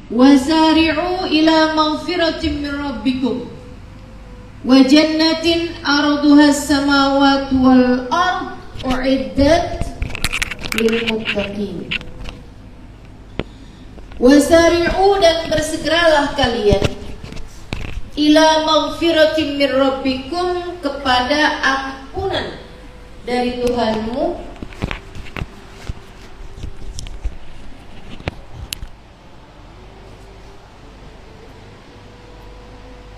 Wasari'u ila maghfiratin min rabbikum wa jannatin arduha as-samawati wal ard u'iddat lil muttaqin. Wasari'u, dan bersegeralah kalian, ila maghfiratin min rabbikum, kepada ampunan dari Tuhanmu,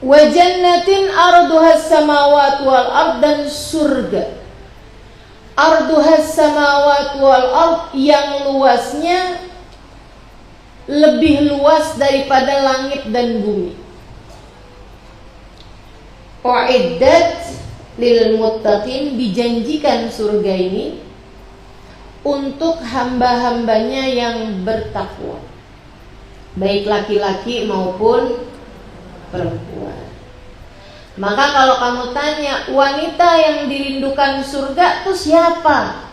wa jannatin arduha as-samawati wal ard, dan surga arduha as-samawati wal ard, yang luasnya lebih luas daripada langit dan bumi. U'iddat lil muttaqin, dijanjikan surga ini untuk hamba-hambanya yang bertakwa, baik laki-laki maupun perempuan. Maka kalau kamu tanya wanita yang dirindukan surga itu siapa?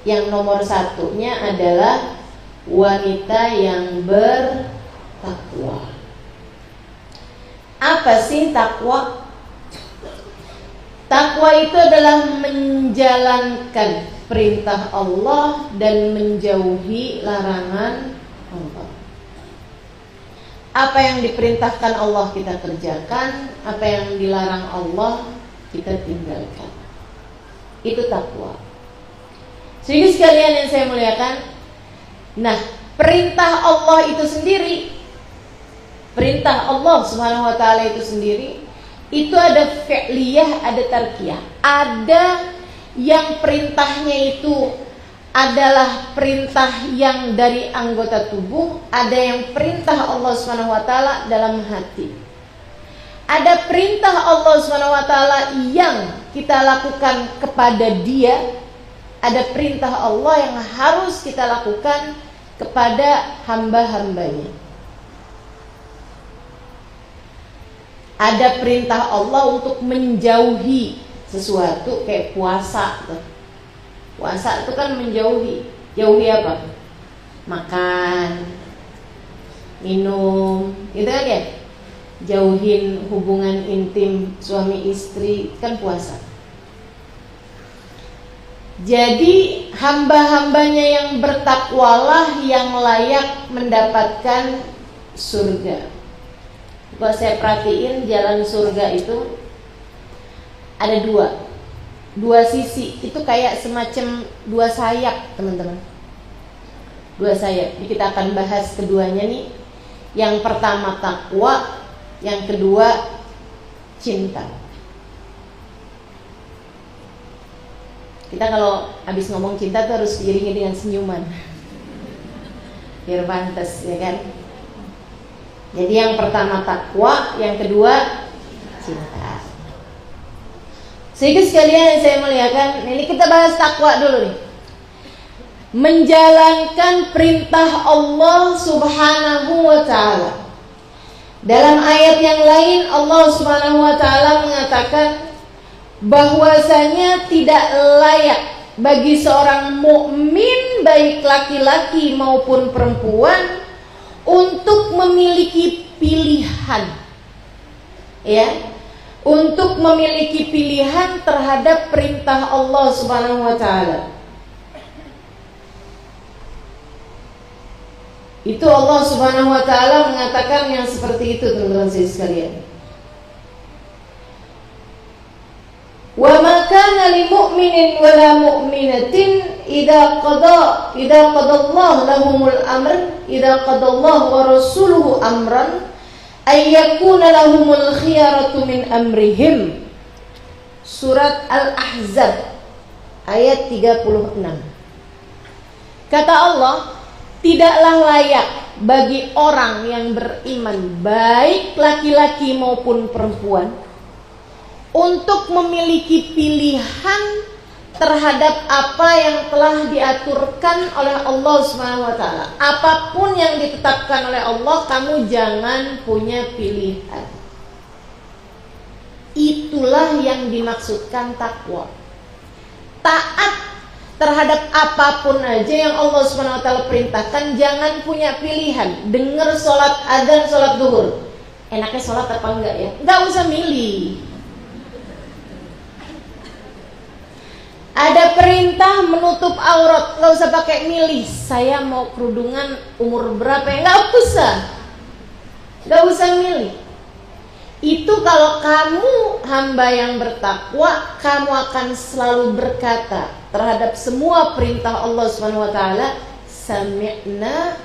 Yang nomor satunya adalah wanita yang bertakwa. Apa sih takwa? Takwa itu adalah menjalankan perintah Allah dan menjauhi larangan Allah. Apa yang diperintahkan Allah kita kerjakan, apa yang dilarang Allah kita tinggalkan. Itu takwa. Sehingga sekalian yang saya muliakan, nah, perintah Allah itu sendiri, perintah Allah Subhanahu wa taala itu sendiri, itu ada fi'liyah, ada tarkiyah. Ada yang perintahnya itu adalah perintah yang dari anggota tubuh, ada yang perintah Allah Subhanahu wa taala dalam hati. Ada perintah Allah Subhanahu wa taala yang kita lakukan kepada Dia, ada perintah Allah yang harus kita lakukan kepada hamba-hambanya. Ada perintah Allah untuk menjauhi sesuatu, kayak puasa. Puasa itu kan menjauhi. Jauhi apa? Makan, minum, gitu kan ya? Jauhin hubungan intim suami istri, kan puasa. Jadi hamba-hambanya yang bertakwalah yang layak mendapatkan surga. Kalau saya perhatiin jalan surga itu ada dua sisi. Itu kayak semacam dua sayap, teman-teman. Dua sayap. Jadi kita akan bahas keduanya nih. Yang pertama takwa, yang kedua cinta. Kita kalau habis ngomong cinta tuh harus diiringi dengan senyuman, biar pantas, ya kan? Jadi yang pertama takwa, yang kedua cinta. Sehingga sekalian yang saya muliakan, ini kita bahas takwa dulu nih. Menjalankan perintah Allah Subhanahu wa ta'ala. Dalam ayat yang lain Allah Subhanahu wa ta'ala mengatakan bahwasanya tidak layak bagi seorang mukmin, baik laki-laki maupun perempuan, untuk memiliki pilihan, ya, untuk memiliki pilihan terhadap perintah Allah Subhanahu wa ta'ala. Itu Allah Subhanahu wa ta'ala mengatakan yang seperti itu, teman-teman saya sekalian. Wa ma kana lil mu'minin wa la mu'minatin idza qadallahu lahumul amr, idza qadallahu wa rasuluhu amran ay yakuna lahumul khiyaratu min amrihim. Surat Al-Ahzab ayat 36. Kata Allah, tidaklah layak bagi orang yang beriman, baik laki-laki maupun perempuan, untuk memiliki pilihan terhadap apa yang telah diaturkan oleh Allah Subhanahu wa ta'ala. Apapun yang ditetapkan oleh Allah, kamu jangan punya pilihan. Itulah yang dimaksudkan takwa. Taat terhadap apapun aja yang Allah Subhanahu wa taala perintahkan, jangan punya pilihan. Dengar sholat adzan, sholat duhur, enaknya sholat apa enggak ya? Enggak usah milih. Ada perintah menutup aurat, enggak usah pakai milih. Saya mau kerudungan umur berapa ya? Enggak usah milih. Itu kalau kamu hamba yang bertakwa, kamu akan selalu berkata terhadap semua perintah Allah Subhanahu wa taala, sami'na,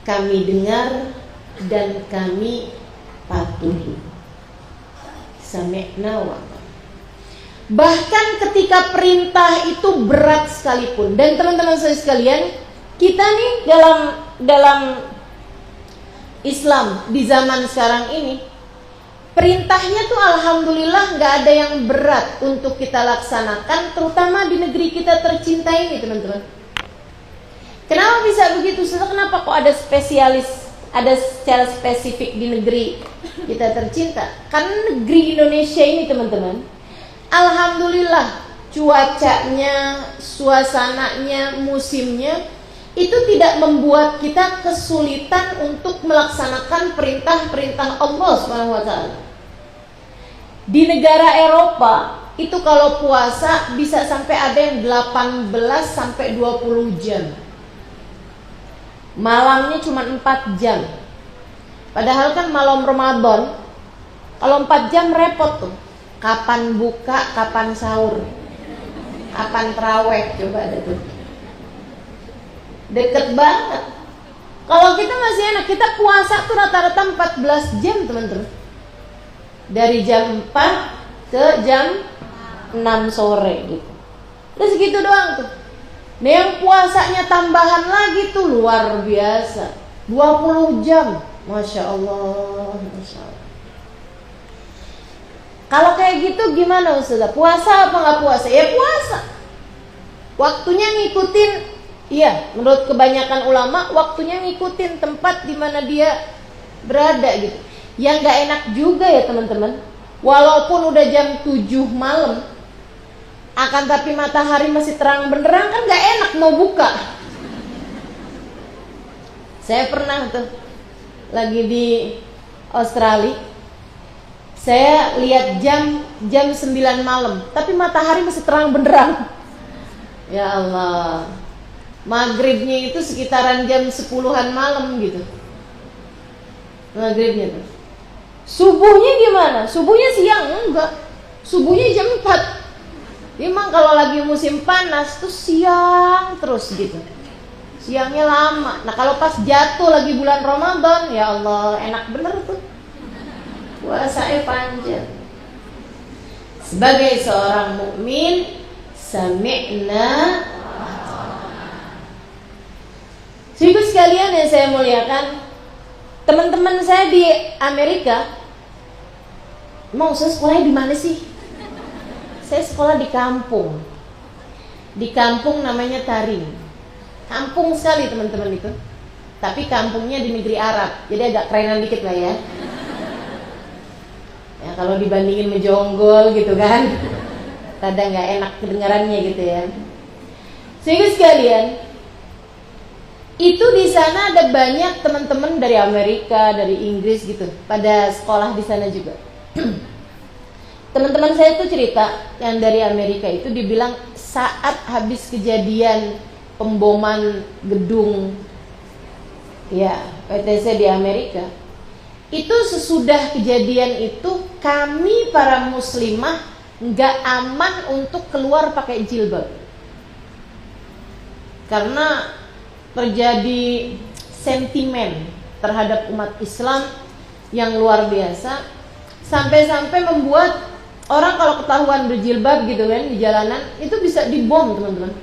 kami dengar dan kami patuhi. Sami'na wa. Bahkan ketika perintah itu berat sekalipun, dan teman-teman saya sekalian, kita nih dalam Islam di zaman sekarang ini, perintahnya tuh alhamdulillah nggak ada yang berat untuk kita laksanakan, terutama di negeri kita tercinta ini, teman-teman. Kenapa bisa begitu? Kenapa kok ada spesialis, ada secara spesifik di negeri kita tercinta? Karena negeri Indonesia ini, teman-teman, alhamdulillah cuacanya, suasananya, musimnya itu tidak membuat kita kesulitan untuk melaksanakan perintah-perintah Allah Subhanahu wa taala. Di negara Eropa itu kalau puasa bisa sampai ada yang 18 sampai 20 jam. Malamnya cuma 4 jam. Padahal kan malam Ramadan kalau 4 jam repot tuh. Kapan buka, kapan sahur, kapan taraweh, coba ada tuh. Deket banget. Kalau kita masih enak, kita puasa tuh rata-rata 14 jam, teman-teman. Dari jam 4 ke jam 6 sore gitu. Udah segitu doang tuh. Nah yang puasanya tambahan lagi tuh luar biasa, 20 jam. Masya Allah, Masya Allah. Kalau kayak gitu gimana Ustazah? Puasa apa gak puasa? Ya puasa. Waktunya ngikutin. Iya, menurut kebanyakan ulama waktunya ngikutin tempat di mana dia berada gitu. Yang gak enak juga ya teman-teman, walaupun udah jam 7 malam, akan tapi matahari masih terang benderang, kan gak enak mau buka. Saya pernah tuh lagi di Australia, saya lihat jam 9 malam, tapi matahari masih terang benderang. Ya Allah, maghribnya itu sekitaran jam 10-an malam gitu. Maghribnya tuh. Subuhnya gimana? Subuhnya siang? Enggak. Subuhnya jam 4. Memang kalau lagi musim panas tuh siang terus gitu. Siangnya lama. Nah kalau pas jatuh lagi bulan Ramadan, ya Allah, enak bener tuh. Puasanya panjang. Sebagai seorang mukmin, sami'na. Ibu sekalian yang saya muliakan, teman-teman saya di Amerika, mau saya sekolahnya di mana sih? Saya sekolah di kampung. Di kampung namanya Tarim. Kampung sekali teman-teman itu. Tapi kampungnya di negeri Arab, jadi agak kerenan dikit lah ya. Ya kalau dibandingin menjonggol gitu kan, kadang nggak enak kedengarannya gitu ya. Sehingga sekalian, itu di sana ada banyak teman-teman dari Amerika, dari Inggris gitu, pada sekolah di sana juga. Teman-teman saya tuh cerita yang dari Amerika itu dibilang saat habis kejadian pemboman gedung ya PTC di Amerika, itu sesudah kejadian itu kami para muslimah nggak aman untuk keluar pakai jilbab karena terjadi sentimen terhadap umat Islam yang luar biasa, sampai-sampai membuat orang kalau ketahuan berjilbab gitu kan di jalanan itu bisa dibom teman-teman,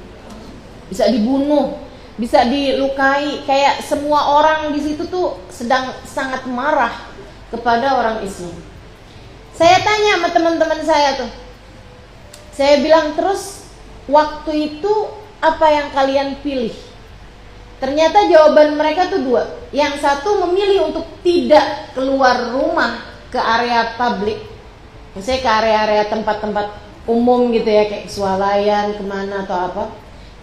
bisa dibunuh, bisa dilukai. Kayak semua orang di situ tuh sedang sangat marah kepada orang Islam. Saya tanya sama teman-teman saya tuh, saya bilang terus waktu itu apa yang kalian pilih? Ternyata jawaban mereka tuh dua. Yang satu memilih untuk tidak keluar rumah ke area publik, misalnya ke area-area tempat-tempat umum gitu ya, kayak swalayan kemana atau apa.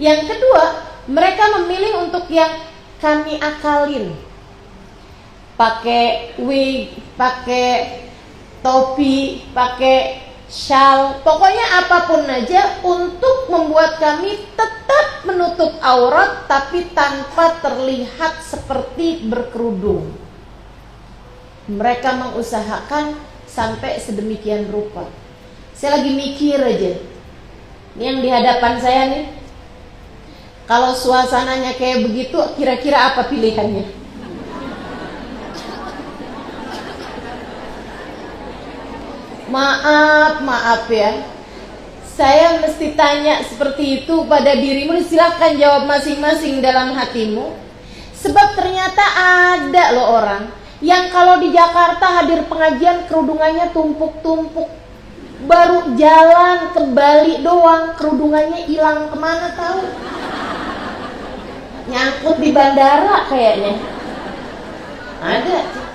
Yang kedua, mereka memilih untuk yang kami akalin, pakai wig, pakai topi, pakai shawl, pokoknya apapun aja untuk membuat kami tetap menutup aurat tapi tanpa terlihat seperti berkerudung. Mereka mengusahakan sampai sedemikian rupa. Saya lagi mikir aja, ini yang di hadapan saya nih, kalau suasananya kayak begitu, kira-kira apa pilihannya? Maaf ya, saya mesti tanya seperti itu pada dirimu. Silahkan jawab masing-masing dalam hatimu. Sebab ternyata ada loh orang yang kalau di Jakarta hadir pengajian kerudungannya tumpuk-tumpuk, baru jalan ke Bali doang kerudungannya hilang kemana tahu, nyangkut di bandara kayaknya. Ada.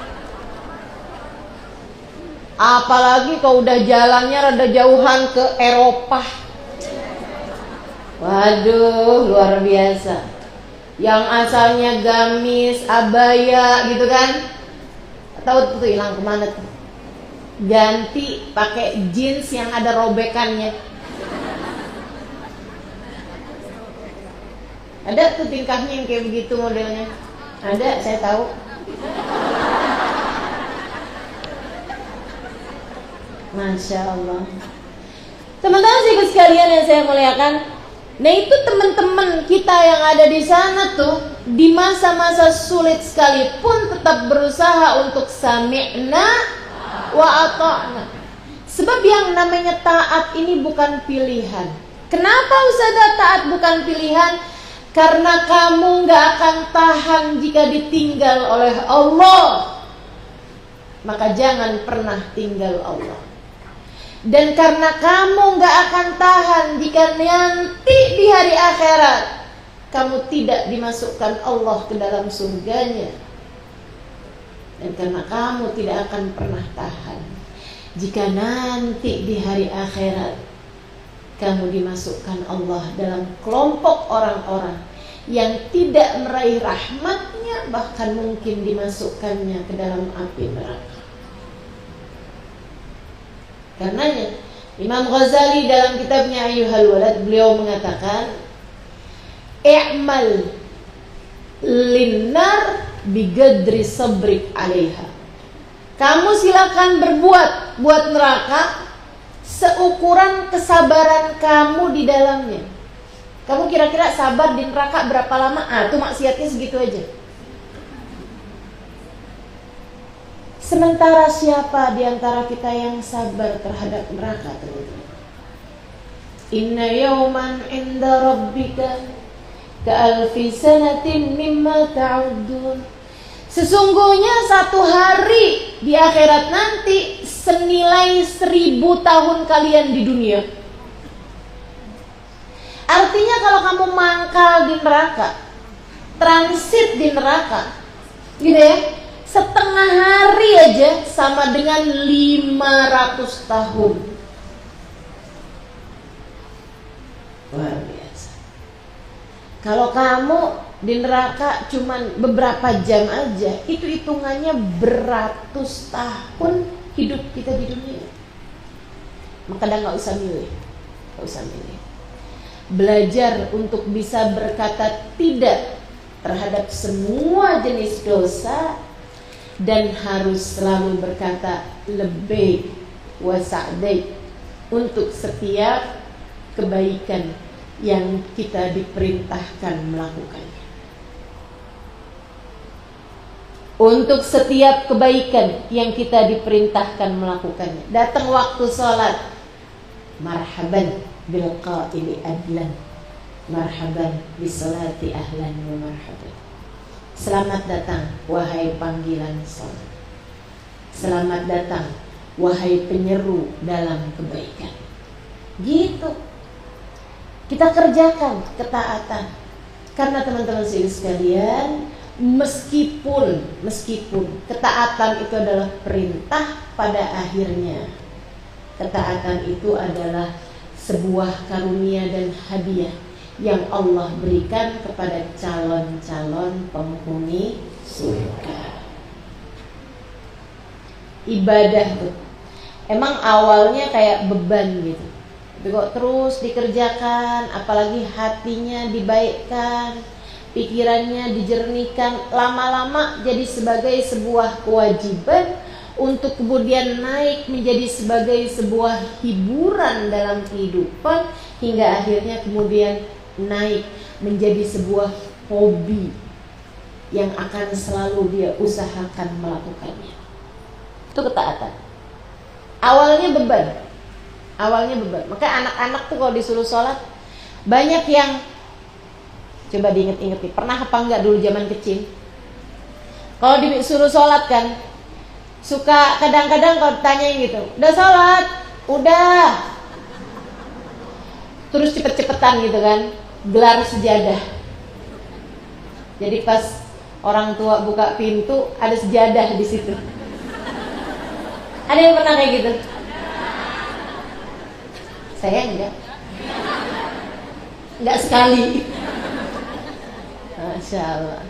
Apalagi kalau udah jalannya rada jauhan ke Eropa, waduh luar biasa. Yang asalnya gamis, abaya gitu kan, tahu tuh hilang kemana tuh, ganti pakai jeans yang ada robekannya. Ada tuh tingkahnya yang kayak begitu modelnya. Ada, saya tahu. Masya Allah. Teman-teman ibu sekalian yang saya muliakan, nah itu teman-teman kita yang ada di sana tuh di masa-masa sulit sekalipun tetap berusaha untuk sami'na wa ata'na. Sebab yang namanya taat ini bukan pilihan. Kenapa Ustazah taat bukan pilihan? Karena kamu gak akan tahan jika ditinggal oleh Allah. Maka jangan pernah tinggal Allah. Dan karena kamu gak akan tahan jika nanti di hari akhirat kamu tidak dimasukkan Allah ke dalam surganya. Dan karena kamu tidak akan pernah tahan jika nanti di hari akhirat kamu dimasukkan Allah dalam kelompok orang-orang yang tidak meraih rahmatnya, bahkan mungkin dimasukkannya ke dalam api neraka. Karenanya Imam Ghazali dalam kitabnya Ayyuhal Walad, beliau mengatakan, i'mal linnar bigadri sabrik 'alaiha. Kamu silakan berbuat buat neraka seukuran kesabaran kamu di dalamnya. Kamu kira-kira sabar di neraka berapa lama? Tuh maksiatnya segitu aja. Sementara siapa di antara kita yang sabar terhadap neraka, teman-teman? Inna yawman inda rabbika ka'alfi sanatin mimma ta'udun. Sesungguhnya satu hari di akhirat nanti senilai 1000 tahun kalian di dunia. Artinya kalau kamu mangkal di neraka, transit di neraka, gitu ya, setengah hari aja sama dengan 500 tahun. Luar biasa. Kalau kamu di neraka cuman beberapa jam aja, itu hitungannya beratus tahun hidup kita di dunia. Maka dah gak usah milih. Belajar untuk bisa berkata tidak terhadap semua jenis dosa, dan harus selalu berkata lebih wasa'dai untuk setiap kebaikan yang kita diperintahkan melakukannya. Untuk setiap kebaikan yang kita diperintahkan melakukannya. Datang waktu sholat, marhaban bil qaili adlan, marhaban bisolati ahlan wa marhaban. Selamat datang wahai panggilan salat. Selamat datang wahai penyeru dalam kebaikan. Gitu. Kita kerjakan ketaatan. Karena teman-teman sekalian, meskipun ketaatan itu adalah perintah, pada akhirnya ketaatan itu adalah sebuah karunia dan hadiah yang Allah berikan kepada calon-calon penghuni surga. Ibadah tuh emang awalnya kayak beban gitu, tapi kok terus dikerjakan, apalagi hatinya dibaikkan, pikirannya dijernihkan, lama-lama jadi sebagai sebuah kewajiban untuk kemudian naik menjadi sebagai sebuah hiburan dalam kehidupan, hingga akhirnya kemudian naik menjadi sebuah hobi yang akan selalu dia usahakan melakukannya. Itu ketaatan. Awalnya beban. Maka anak-anak tuh kalau disuruh sholat, banyak yang, coba diinget-inget nih, pernah apa enggak dulu zaman kecil, kalau disuruh sholat kan, suka kadang-kadang kalau ditanyain gitu, udah sholat? Udah. Terus cepet-cepetan gitu kan, gelar sejadah. Jadi pas orang tua buka pintu, ada sejadah di situ. Ada yang pernah kayak gitu? Saya enggak sekali. Masya Allah.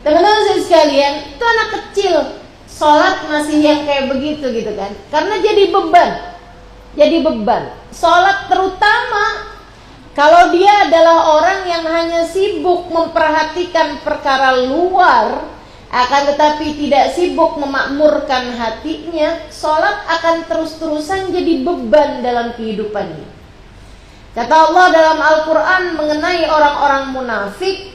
Teman-teman sekalian, itu anak kecil sholat masih yang kayak begitu gitu kan, karena jadi beban. Sholat terutama kalau dia adalah orang yang hanya sibuk memperhatikan perkara luar, akan tetapi tidak sibuk memakmurkan hatinya, sholat akan terus-terusan jadi beban dalam kehidupannya. Kata Allah dalam Al-Quran mengenai orang-orang munafik,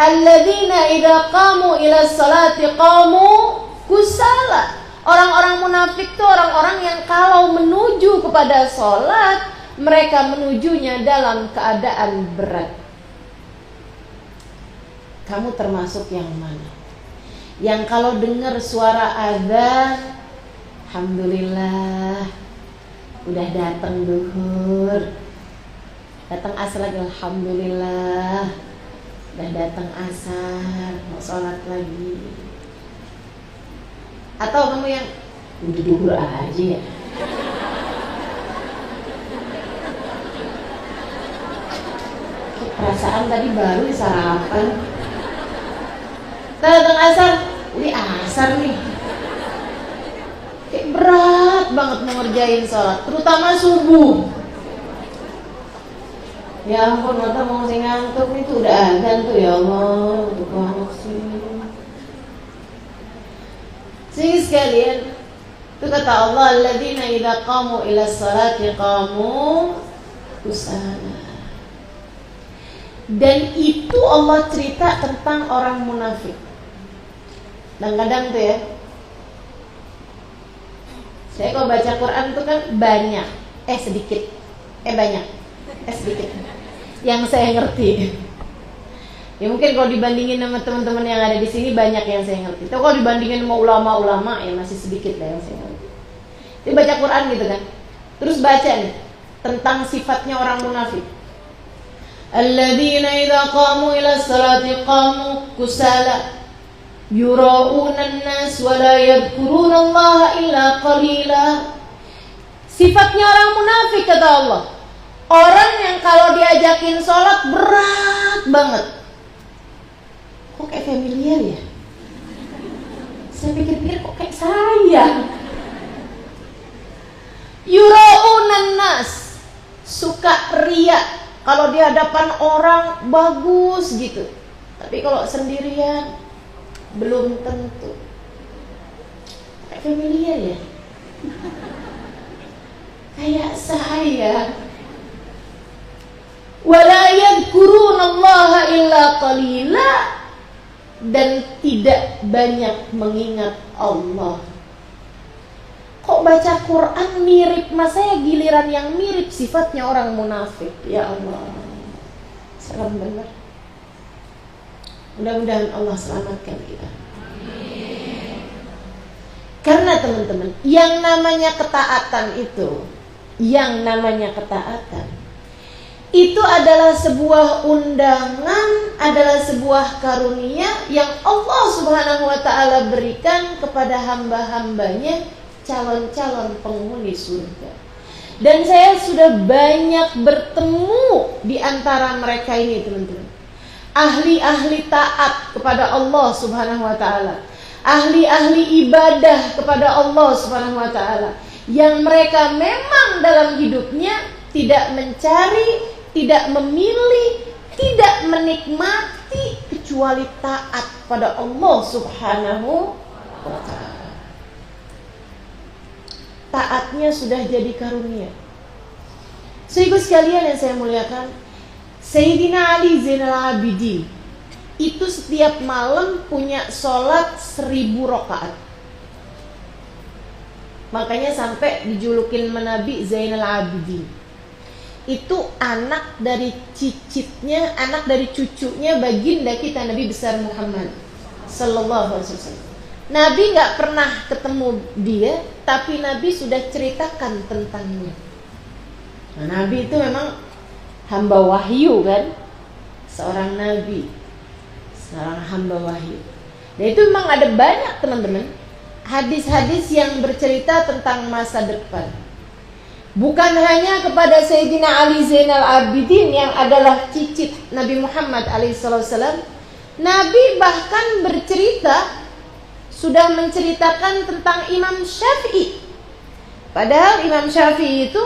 alladzina idza qamu ila sholati qamu kusala. Orang-orang munafik itu orang-orang yang kalau menuju kepada sholat, mereka menujunya dalam keadaan berat. Kamu termasuk yang mana? Yang kalau dengar suara azan, alhamdulillah, udah datang duhur, datang asar lagi, alhamdulillah, udah datang asar, mau sholat lagi. Atau kamu yang udah duhur aja ya, perasaan tadi baru sarapan, datang asar, ini asar nih, kayak berat banget mengerjain sholat, terutama subuh. Ya ampun, mata mau ngantuk nih, tuh udah azan tuh, ya Allah, untuk banget sih. Sehingga sekalian, itu kata Allah, alladzina idza qamu ila sholati qamu kusala. Dan itu Allah cerita tentang orang munafik. Dan kadang tuh ya, saya kalau baca Quran tuh kan banyak, sedikit yang saya ngerti. Ya mungkin kalau dibandingin sama teman-teman yang ada di sini banyak yang saya ngerti. Tapi kalau dibandingin sama ulama-ulama ya masih sedikit lah yang saya ngerti. Jadi baca Quran gitu kan, terus baca nih tentang sifatnya orang munafik. Alladzina idza qamu ila sholati qamu kusala yura'una an-nas wa la yadhkuruna Allah illa qalila. Sifatnya orang munafik kata Allah, orang yang kalau diajakin sholat berat banget. Kok kayak familiar ya? Saya pikir-pikir kok kayak saya. Yura'unan nas, suka riya. Kalau di hadapan orang bagus gitu, tapi kalau sendirian belum tentu. Kayak familiar ya? Kayak saya. Wala yadhkurunallaha illa qalila, dan tidak banyak mengingat Allah. Kok baca Quran mirip, mas saya giliran yang mirip sifatnya orang munafik. Ya Allah, serem benar. Mudah-mudahan Allah selamatkan kita. Karena teman-teman, yang namanya ketaatan itu adalah sebuah undangan, adalah sebuah karunia yang Allah Subhanahu wa ta'ala berikan kepada hamba-hambanya, calon-calon penghuni surga. Dan saya sudah banyak bertemu di antara mereka ini, teman-teman. Ahli-ahli taat kepada Allah Subhanahu wa taala. Ahli-ahli ibadah kepada Allah Subhanahu wa taala. Yang mereka memang dalam hidupnya tidak mencari, tidak memilih, tidak menikmati kecuali taat pada Allah Subhanahu wa taala. Taatnya sudah jadi karunia. Sehingga sekalian yang saya muliakan, Sayyidina Ali Zainal Abidin itu setiap malam punya sholat 1000 rakaat. Makanya sampai dijulukin Nabi Zainal Abidin. Itu anak dari cicitnya, anak dari cucunya baginda kita Nabi besar Muhammad sallallahu alaihi wasallam. Nabi gak pernah ketemu dia, tapi Nabi sudah ceritakan tentangnya. Nah, Nabi itu memang hamba wahyu kan, seorang Nabi, seorang hamba wahyu. Dan itu memang ada banyak teman-teman hadis-hadis yang bercerita tentang masa depan. Bukan hanya kepada Sayyidina Ali Zainal Abidin yang adalah cicit Nabi Muhammad alaihissalam. Nabi bahkan bercerita, sudah menceritakan tentang Imam Syafi'i. Padahal Imam Syafi'i itu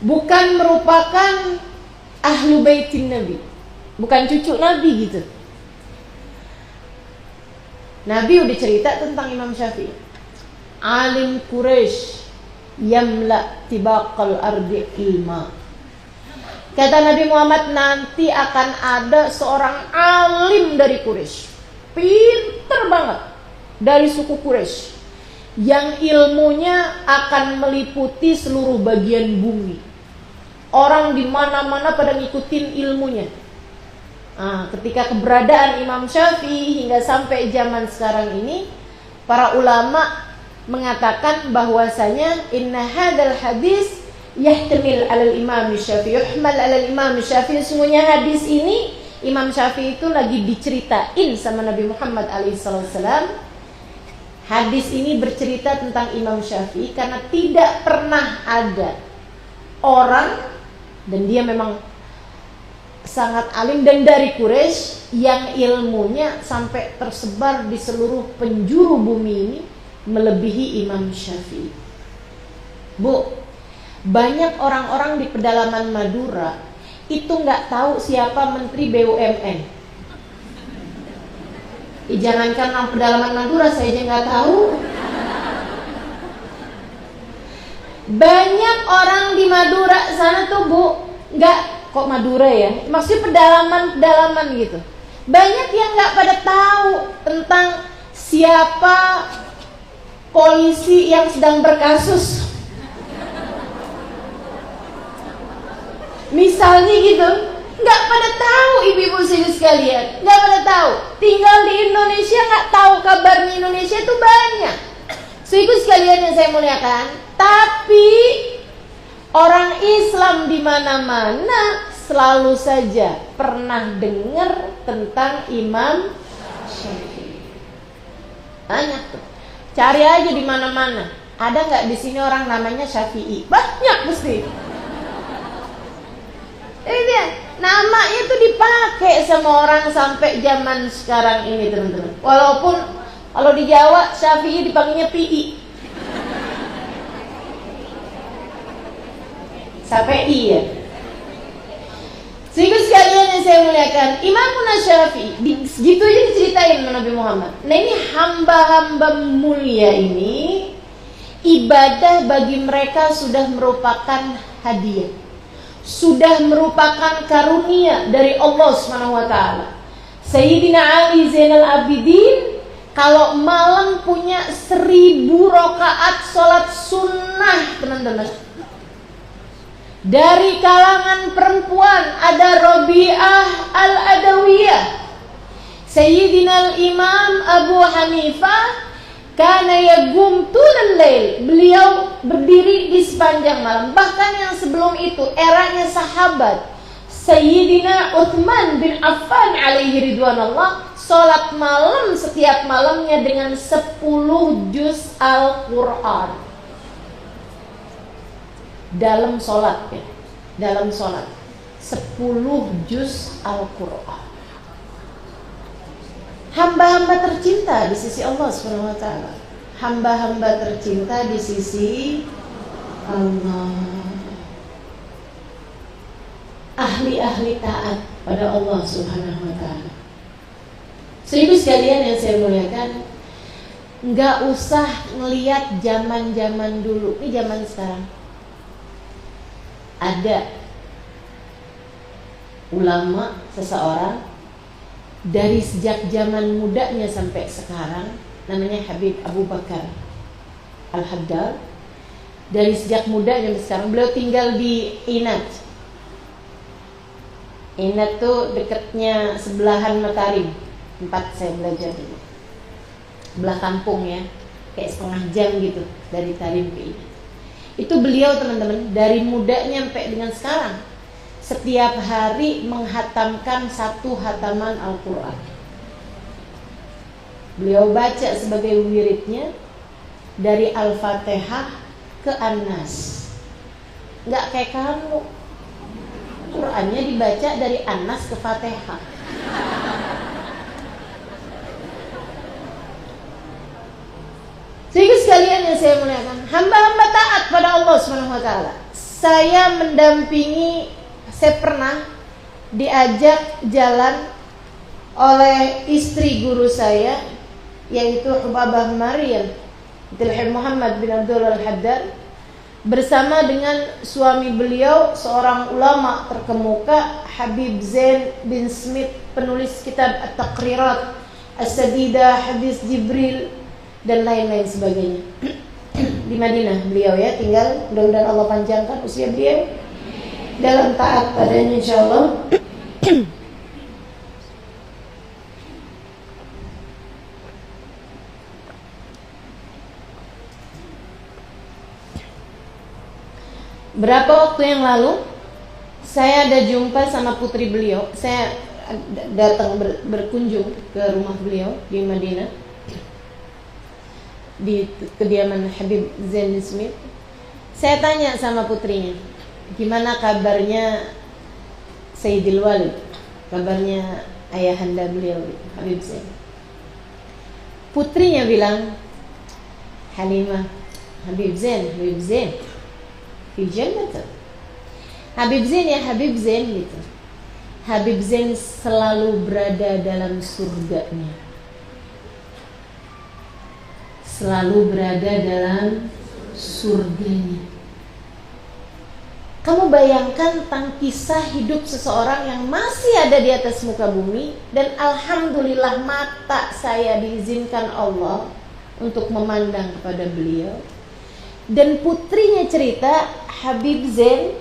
bukan merupakan ahlu baitin Nabi, bukan cucu Nabi gitu. Nabi udah cerita tentang Imam Syafi'i. Alim Quraisy yamla tibaqal ardi ilma. Kata Nabi Muhammad, nanti akan ada seorang alim dari Quraisy, pinter banget, dari suku Quraisy, yang ilmunya akan meliputi seluruh bagian bumi. Orang di mana-mana pada ngikutin ilmunya. Nah, ketika keberadaan Imam Syafi'i hingga sampai zaman sekarang ini, para ulama mengatakan bahwasanya inna hadzal hadis yahtamil 'alal Imam Syafi'i, yuhmal 'alal Imam Syafi'i. Sungguhnya hadis ini Imam Syafi'i itu lagi diceritain sama Nabi Muhammad alaihissalam. Hadis ini bercerita tentang Imam Syafi'i karena tidak pernah ada orang, dan dia memang sangat alim dan dari Quraisy, yang ilmunya sampai tersebar di seluruh penjuru bumi ini melebihi Imam Syafi'i. Bu, banyak orang-orang di pedalaman Madura itu nggak tahu siapa Menteri BUMN. Jangankan orang pedalaman Madura, saya aja nggak tahu. Banyak orang di Madura sana tuh, Bu, nggak, kok Madura ya? Maksudnya pedalaman gitu. Banyak yang nggak pada tahu tentang siapa polisi yang sedang berkasus. Misalnya gitu, nggak pada tahu ibu-ibu sekalian, nggak pada tahu. Tinggal di Indonesia nggak tahu kabarnya Indonesia itu banyak. Ibu sekalian yang saya muliakan, tapi orang Islam di mana-mana selalu saja pernah dengar tentang Imam Syafi'i. Banyak tuh, cari aja di mana-mana. Ada nggak di sini orang namanya Syafi'i? Banyak mesti. Ini namanya tuh dipakai sama orang sampai zaman sekarang ini, teman-teman. Walaupun kalau di Jawa Syafi'i dipanggilnya Pi. Sampai I ya. Sehingga sekalian yang saya muliakan, Imam Syafi'i gitu aja diceritain sama Nabi Muhammad. Nah, ini hamba-hamba mulia ini, ibadah bagi mereka sudah merupakan hadiah, sudah merupakan karunia dari Allah Subhanahu wa taala. Sayyidina Ali Zainal Abidin kalau malam punya 1000 rakaat sholat sunnah, teman-teman. Dari kalangan perempuan ada Rabi'ah Al-Adawiyah. Sayyidina Imam Abu Hanifah kana yagum tulal lail. Beliau berdiri di sepanjang malam. Bahkan yang sebelum itu, eranya sahabat Sayyidina Uthman bin Affan alaihi ridwanallah, sholat malam setiap malamnya dengan 10 juz Al-Quran. dalam sholat ya. Dalam sholat 10 juz Al-Quran. Hamba-hamba tercinta di sisi Allah Subhanahu wa taala. Hamba-hamba tercinta di sisi Allah. Ahli-ahli taat pada Allah Subhanahu wa taala. Ibu sekalian yang saya muliakan, nggak usah ngelihat zaman-zaman dulu. Ini zaman sekarang. Ada ulama seseorang dari sejak zaman mudanya sampai sekarang, namanya Habib Abu Bakar Al-Haddad. Dari sejak mudanya sampai sekarang, beliau tinggal di Inat. Inat tuh dekatnya sebelahan Matarim, tempat saya belajar dulu. Sebelah kampung ya, kayak setengah jam gitu dari Tarim ke Inat. Itu beliau teman-teman dari mudanya sampai dengan sekarang setiap hari menghatamkan 1 hataman Al-Quran. Beliau baca sebagai wiridnya dari Al-Fatihah ke An-Nas. Nggak kayak kamu, Qurannya dibaca dari An-Nas ke Fatihah. Sehingga sekalian yang saya muliakan, hamba-hamba taat pada Allah Subhanahu wa taala. Saya mendampingi, saya pernah diajak jalan oleh istri guru saya, yaitu Hubabah Maryam Tilhim Muhammad bin Abdul Al-Haddad, bersama dengan suami beliau, seorang ulama terkemuka, Habib Zain bin Smith, penulis kitab At-Taqrirat As-Sadidah, Hadis Jibril, dan lain-lain sebagainya. Di Madinah beliau ya tinggal. Mudah-mudahan Allah panjangkan usia beliau dalam taat padanya insyaallah. Berapa waktu yang lalu saya ada jumpa sama putri beliau. Saya datang berkunjung ke rumah beliau di Madinah, di kediaman Habib Zain bin Smith. Saya tanya sama putrinya, gimana kabarnya Sayyidil Walid, kabarnya ayahanda beliau Habib Zain. Putrinya bilang, Halimah, Habib Zain fi jannah. Habib Zain ya Habib Zain gitu. Habib Zain selalu berada dalam surganya. Selalu berada dalam surganya. Kamu bayangkan tentang kisah hidup seseorang yang masih ada di atas muka bumi, dan alhamdulillah mata saya diizinkan Allah untuk memandang kepada beliau. Dan putrinya cerita Habib Zain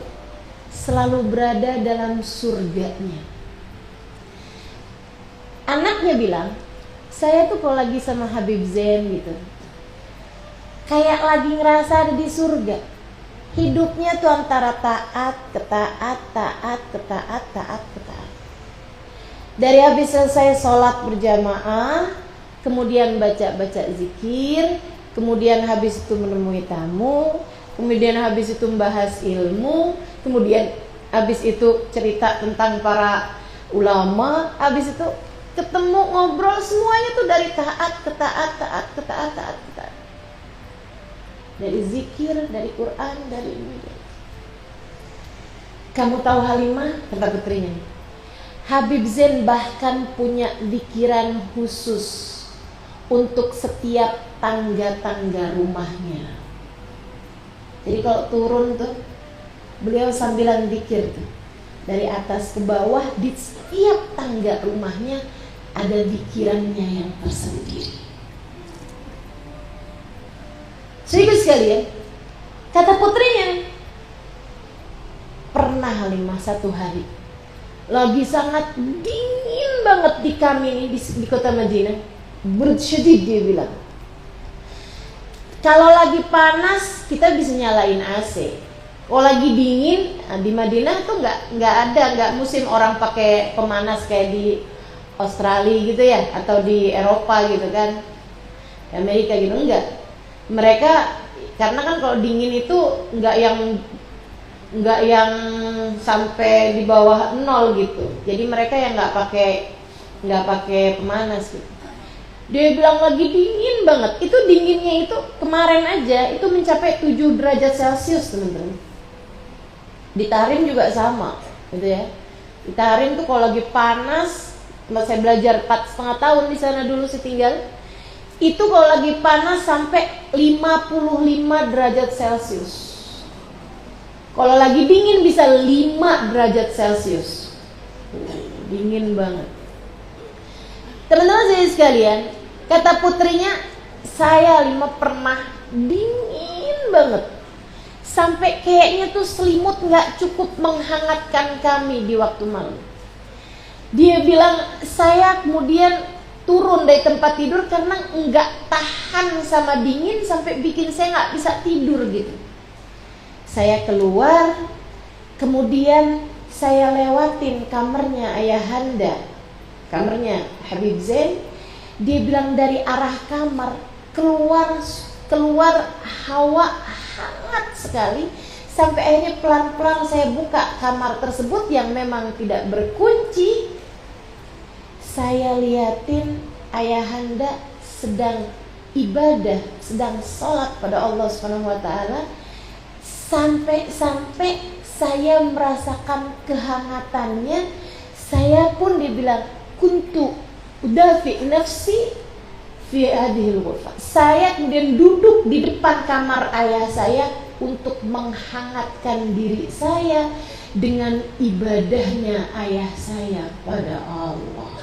selalu berada dalam surganya. Anaknya bilang, saya tuh kalau lagi sama Habib Zain gitu, kayak lagi ngerasa ada di surga. Hidupnya tuh antara taat ke taat, taat ke taat, taat ke taat. Dari habis selesai sholat berjamaah, kemudian baca-baca zikir, kemudian habis itu menemui tamu, kemudian habis itu membahas ilmu, kemudian habis itu cerita tentang para ulama, habis itu ketemu ngobrol, semuanya tuh dari taat ke taat, taat ke taat, taat ke taat. Dari zikir, dari Quran, dari ilmu. Kamu tahu Halimah, kata putrinya, Habib Zain bahkan punya zikiran khusus untuk setiap tangga-tangga rumahnya. Jadi kalau turun tuh, beliau sambilan zikir tuh, dari atas ke bawah, di setiap tangga rumahnya ada zikirannya yang tersendiri. Sehingga sekalian, kata putrinya, pernah Halimah satu hari lagi sangat dingin banget di kami ini di kota Madinah, bersyadid, dia bilang, kalau lagi panas kita bisa nyalain AC, kalau lagi dingin di Madinah tuh nggak musim orang pakai pemanas kayak di Australia gitu ya, atau di Eropa gitu kan, di Amerika gitu, enggak. Mereka karena kan kalau dingin itu nggak yang nggak yang sampai di bawah 0 gitu. Jadi mereka yang nggak pakai pemanas gitu. Dia bilang lagi dingin banget. Itu dinginnya itu kemarin aja itu mencapai 7 derajat Celcius, teman-teman. Di Tarim juga sama, gitu ya. Di Tarim tuh kalau lagi panas, saya belajar 4,5 tahun di sana dulu saya tinggal. Itu kalau lagi panas sampai 55 derajat Celcius. Kalau lagi dingin bisa 5 derajat Celcius. Dingin banget. Teman-teman saya sekalian, kata putrinya, saya Lima pernah dingin banget. Sampai kayaknya tuh selimut gak cukup menghangatkan kami di waktu malam. Dia bilang, saya kemudian turun dari tempat tidur karena gak tahan sama dingin sampai bikin saya gak bisa tidur gitu. Saya keluar, kemudian saya lewatin kamarnya Ayahanda, kamarnya Habib Zain. Dia bilang dari arah kamar keluar hawa hangat sekali. Sampai akhirnya pelan-pelan saya buka kamar tersebut yang memang tidak berkunci. Saya liatin Ayahanda sedang ibadah, sedang sholat pada Allah Subhanahu wa ta'ala. Sampai saya merasakan kehangatannya. Saya pun dibilang kuntu udafi nafsi fi hadhil ghurfah. Saya kemudian duduk di depan kamar ayah saya untuk menghangatkan diri saya dengan ibadahnya ayah saya pada Allah.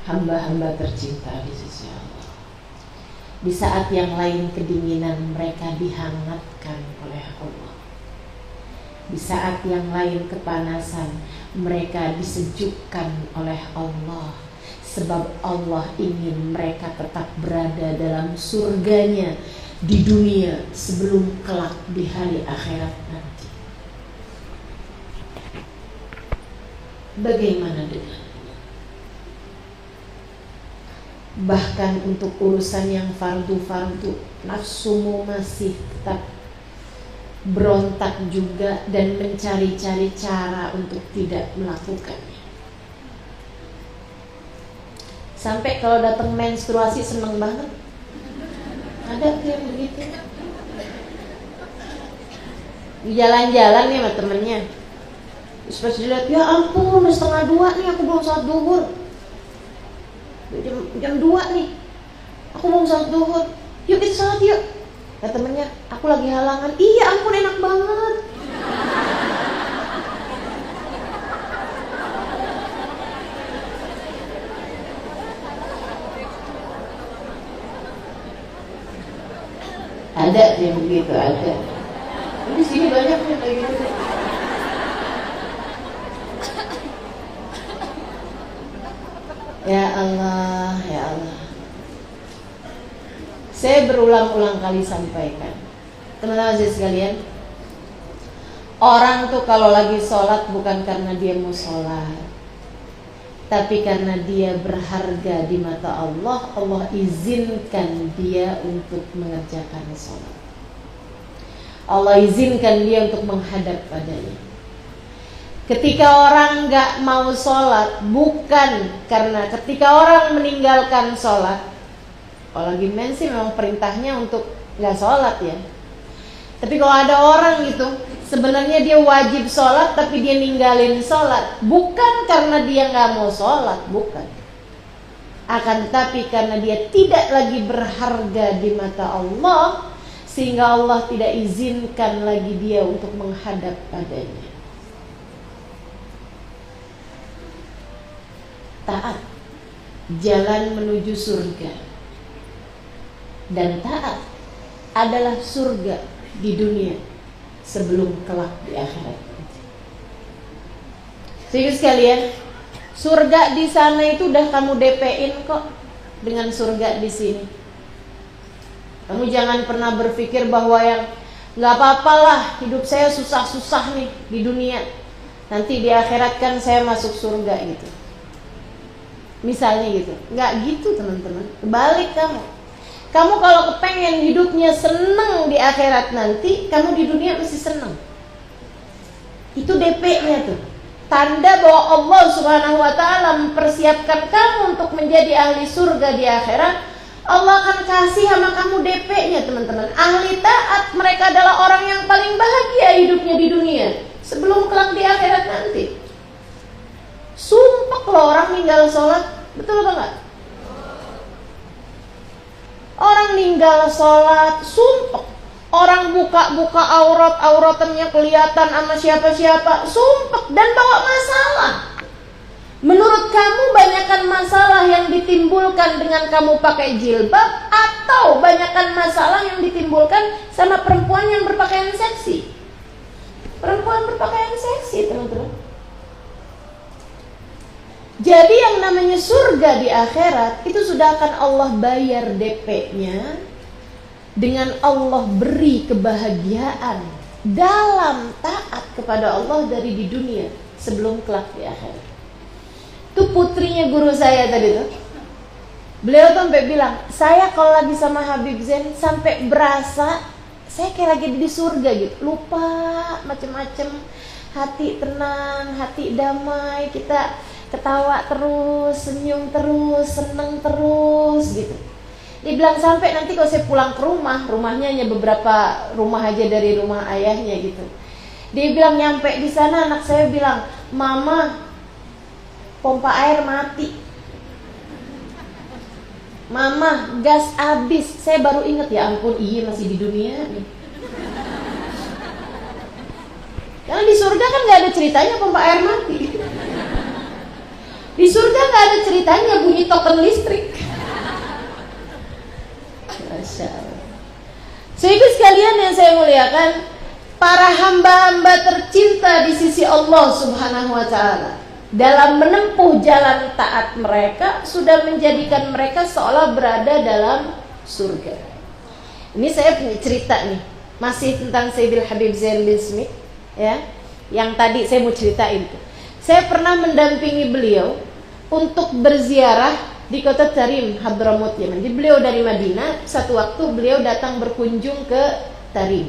Hamba-hamba tercinta di sisi Allah. Di saat yang lain kedinginan mereka dihangatkan oleh Allah. Di saat yang lain kepanasan mereka disejukkan oleh Allah. Sebab Allah ingin mereka tetap berada dalam surganya di dunia sebelum kelak di hari akhirat nanti. Bagaimana dengan bahkan untuk urusan yang fardu-fardu, nafsumu masih tetap berontak juga dan mencari-cari cara untuk tidak melakukannya. Sampai kalau datang menstruasi seneng banget. Ada yang begitu. Jalan-jalan nih sama temennya. Terus pas dilihat, ya ampun, udah 1:30 nih, aku belum sholat duhur. Jam 2 nih, aku mau sholat duhur. Yuk kita sholat yuk. Kata temennya, aku lagi halangan. Iya ampun, enak banget. Ada yang begitu, ada. Di sini banyak yang kayak gitu. Ya Allah, ya Allah. Saya berulang-ulang kali sampaikan, teman-teman sekalian, orang tuh kalau lagi sholat bukan karena dia mau sholat, tapi karena dia berharga di mata Allah. Allah izinkan dia untuk mengerjakan sholat. Allah izinkan dia untuk menghadap padanya. Ketika orang gak mau sholat, bukan karena ketika orang meninggalkan sholat. Kalau lagi men sih memang perintahnya untuk gak sholat ya. Tapi kalau ada orang gitu, sebenarnya dia wajib sholat tapi dia ninggalin sholat, bukan karena dia gak mau sholat, bukan. Akan tetapi karena dia tidak lagi berharga di mata Allah, sehingga Allah tidak izinkan lagi dia untuk menghadap padanya. Taat, jalan menuju surga. Dan taat adalah surga di dunia sebelum kelak di akhirat. Jadi sekalian, surga di sana itu udah kamu DP-in kok dengan surga di sini. Kamu jangan pernah berpikir bahwa yang nggak apa-apalah hidup saya susah-susah nih di dunia, nanti di akhirat kan saya masuk surga gitu. Misalnya gitu, nggak gitu teman-teman. Kebalik kamu. Kamu kalau kepengen hidupnya seneng di akhirat nanti, kamu di dunia mesti seneng. Itu DP-nya tuh. Tanda bahwa Allah Subhanahu wa taala mempersiapkan kamu untuk menjadi ahli surga di akhirat. Allah akan kasih sama kamu DP-nya, teman-teman. Ahli taat, mereka adalah orang yang paling bahagia hidupnya di dunia sebelum kelak di akhirat nanti. Sumpah kalau orang ninggal sholat, betul apa enggak? Orang ninggal sholat, sumpah. Orang buka-buka aurat-auratannya kelihatan sama siapa-siapa, sumpah, dan bawa masalah. Menurut kamu banyakkan masalah yang ditimbulkan dengan kamu pakai jilbab, atau banyakkan masalah yang ditimbulkan sama perempuan yang berpakaian seksi? Perempuan berpakaian seksi, teman-teman. Jadi yang namanya surga di akhirat itu sudah akan Allah bayar DP-nya dengan Allah beri kebahagiaan dalam taat kepada Allah dari di dunia sebelum kelak di akhirat. Itu putrinya guru saya tadi tuh. Beliau tuh sampai bilang, saya kalau lagi sama Habib Zain sampai berasa saya kayak lagi di surga gitu. Lupa macem-macem, hati tenang, hati damai, kita ketawa terus, senyum terus, seneng terus gitu. Dia bilang sampai nanti kalau saya pulang ke rumah, rumahnya hanya beberapa rumah aja dari rumah ayahnya gitu. Dia bilang nyampe di sana anak saya bilang, "Mama, pompa air mati. Mama, gas habis." Saya baru ingat, ya ampun, iya masih di dunia nih. Karena di surga kan nggak ada ceritanya pompa air mati. Di surga gak ada ceritanya bunyi token listrik. Masya Allah. Sehingga sekalian yang saya muliakan, para hamba-hamba tercinta di sisi Allah Subhanahu wa ta'ala dalam menempuh jalan taat mereka sudah menjadikan mereka seolah berada dalam surga. Ini saya punya cerita nih, masih tentang Sayyidil Habib Zain bin Smith, ya. Yang tadi saya mau ceritain tuh. Saya pernah mendampingi beliau untuk berziarah di kota Tarim, Hadramaut, Yaman. Jadi beliau dari Madinah, satu waktu beliau datang berkunjung ke Tarim.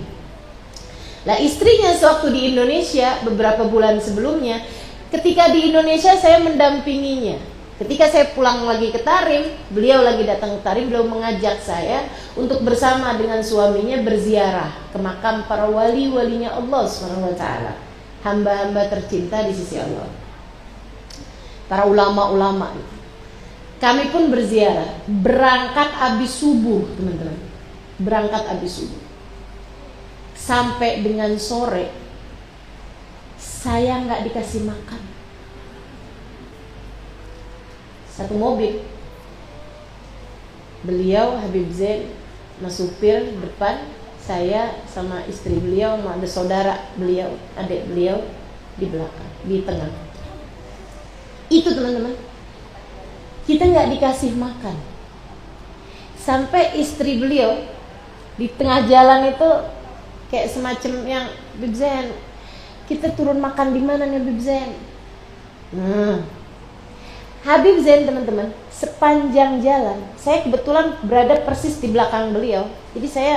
Nah, istrinya sewaktu di Indonesia beberapa bulan sebelumnya, ketika di Indonesia saya mendampinginya. Ketika saya pulang lagi ke Tarim, beliau lagi datang ke Tarim, beliau mengajak saya untuk bersama dengan suaminya berziarah ke makam para wali-walinya Allah Subhanahu wa taala, hamba-hamba tercinta di sisi Allah, para ulama-ulama. Kami pun berziarah, berangkat habis subuh, teman-teman. Berangkat habis subuh. Sampai dengan sore, saya nggak dikasih makan. Satu mobil, beliau Habib Zain, mas supir depan, saya sama istri beliau, sama ada saudara beliau, adik beliau di belakang, di tengah. Itu teman-teman, kita nggak dikasih makan. Sampai istri beliau di tengah jalan itu kayak semacam yang, "Habib Zain, kita turun makan di mana nih Habib Zain?" Habib Zain, teman-teman, sepanjang jalan, saya kebetulan berada persis di belakang beliau, jadi saya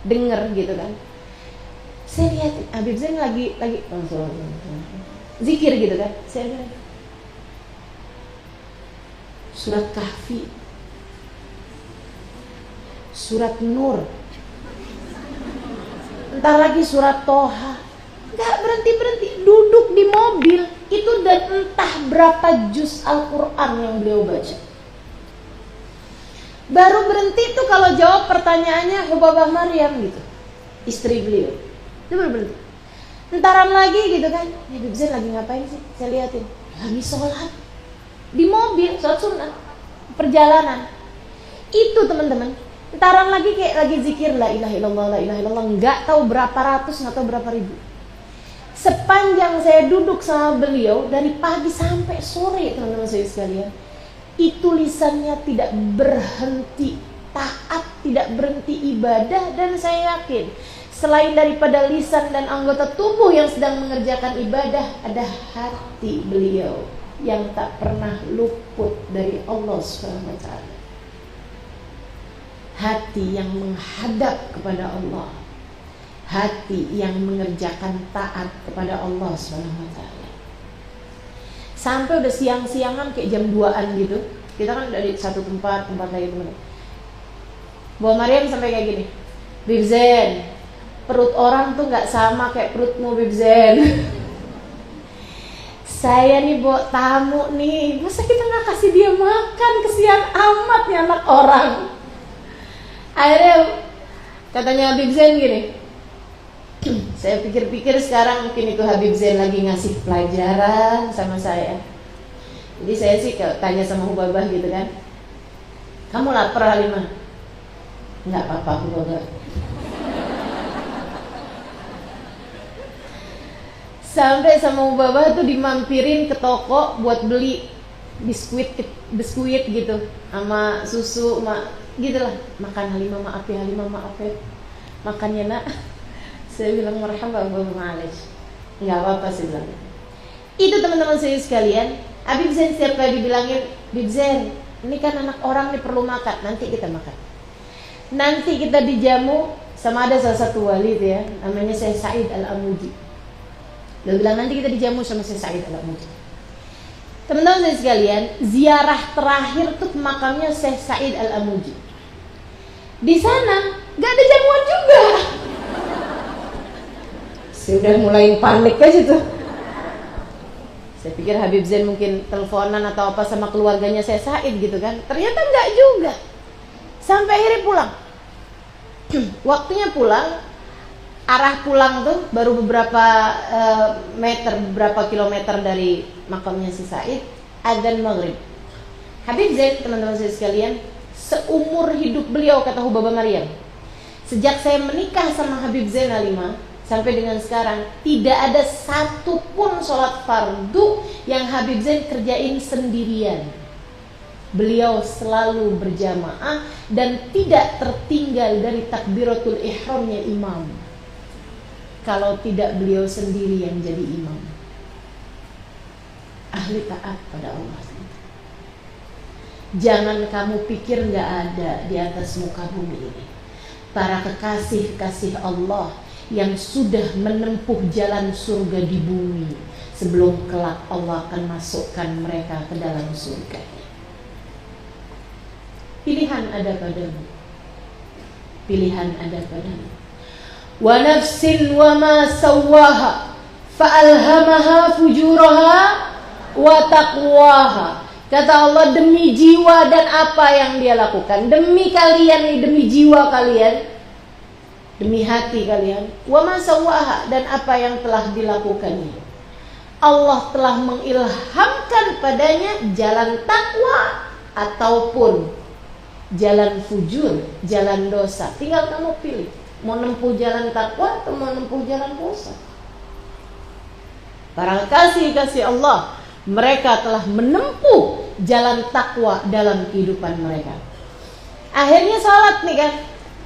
dengar gitu kan. Saya lihat Habib Zain lagi zikir gitu kan. Saya bilang, surat Kahfi, surat Nur, entar lagi surat Toha, nggak berhenti-berhenti, duduk di mobil itu, dan entah berapa juz Al-Quran yang beliau baca. Baru berhenti tuh kalau jawab pertanyaannya Hubabah Maryam gitu, istri beliau. Itu baru berhenti. Entaran lagi gitu kan, Habib Zain lagi ngapain sih? Saya liatin, lagi sholat di mobil, sholat sunnah, perjalanan. Itu teman-teman, entaran lagi kayak lagi zikir la ilaha illallah, la ilaha illallah, nggak tahu berapa ratus, nggak tahu berapa ribu. Sepanjang saya duduk sama beliau dari pagi sampai sore, teman-teman saya sekalian, itu lisannya tidak berhenti taat, tidak berhenti ibadah. Dan saya yakin selain daripada lisan dan anggota tubuh yang sedang mengerjakan ibadah, ada hati beliau yang tak pernah luput dari Allah SWT. hati yang menghadap kepada Allah, hati yang mengerjakan taat kepada Allah SWT. Sampai udah siang-siangan kayak jam 2-an gitu, kita kan dari satu tempat lagi teman. Bu Maryam sampai kayak gini, Bib Zen, perut orang tuh nggak sama kayak perutmu Bib Zen. Saya nih bawa tamu nih, masa kita nggak kasih dia makan, kesian amat nih anak orang. Akhirnya katanya Habib Zain gini, saya pikir-pikir sekarang mungkin itu Habib Zain lagi ngasih pelajaran sama saya. Jadi saya sih tanya sama Hubabah gitu kan, kamu lapar Halimah? Enggak apa-apa Hubabah. Sampai sama Hubabah tuh dimampirin ke toko buat beli biskuit gitu sama susu gitulah. Makan Halimah, maaf ya Halimah, maaf ya, makannya nak. Saya bilang marhaba Bapak Ma'alish, nggak apa-apa sih bilang. Itu teman-teman saya sekalian, Habib Zain setiap kali dibilangin, Habib Zain, ini kan anak orang nih perlu makan, nanti kita makan. Nanti kita dijamu sama ada salah satu wali itu ya, namanya Syekh Said Al-Amudi. Dia bilang nanti kita dijamu sama Syekh Said Al-Amudi. Teman-teman saya sekalian, ziarah terakhir tuh makamnya Syekh Said Al-Amudi. Di sana gak ada jamuan juga. Saya udah mulai panik aja tuh. Saya pikir Habib Zain mungkin teleponan atau apa sama keluarganya Syekh Said gitu kan. Ternyata enggak juga. Sampai akhirnya pulang. Waktunya pulang, arah pulang tuh baru beberapa beberapa kilometer dari makamnya Syekh Said, adzan maghrib. Habib Zain, teman-teman saya sekalian, seumur hidup beliau, kata Hubabah Maryam, sejak saya menikah sama Habib Zain Halimah sampai dengan sekarang, tidak ada satupun sholat fardu yang Habib Zain kerjain sendirian. Beliau selalu berjamaah dan tidak tertinggal dari takbiratul ihramnya imam. Kalau tidak beliau sendiri yang jadi imam. Ahli taat pada Allah. Jangan kamu pikir gak ada di atas muka bumi ini para kekasih-kasih Allah yang sudah menempuh jalan surga di bumi sebelum kelak Allah akan masukkan mereka ke dalam surga. Pilihan ada padamu. Pilihan ada padamu. Wa nafsin wa ma sawwaha fa'alhamaha fujuraha wa taqwaha. Kata Allah, demi jiwa dan apa yang dia lakukan, demi kalian nih, demi jiwa kalian, demi hati kalian, wa ma sawwaha, dan apa yang telah dilakukannya. Allah telah mengilhamkan padanya jalan takwa ataupun jalan fujur, jalan dosa. Tinggal kamu pilih, mau nempuh jalan takwa atau mau nempuh jalan dosa. Para kasih-kasih Allah, mereka telah menempuh jalan takwa dalam kehidupan mereka. Akhirnya sholat nih kan,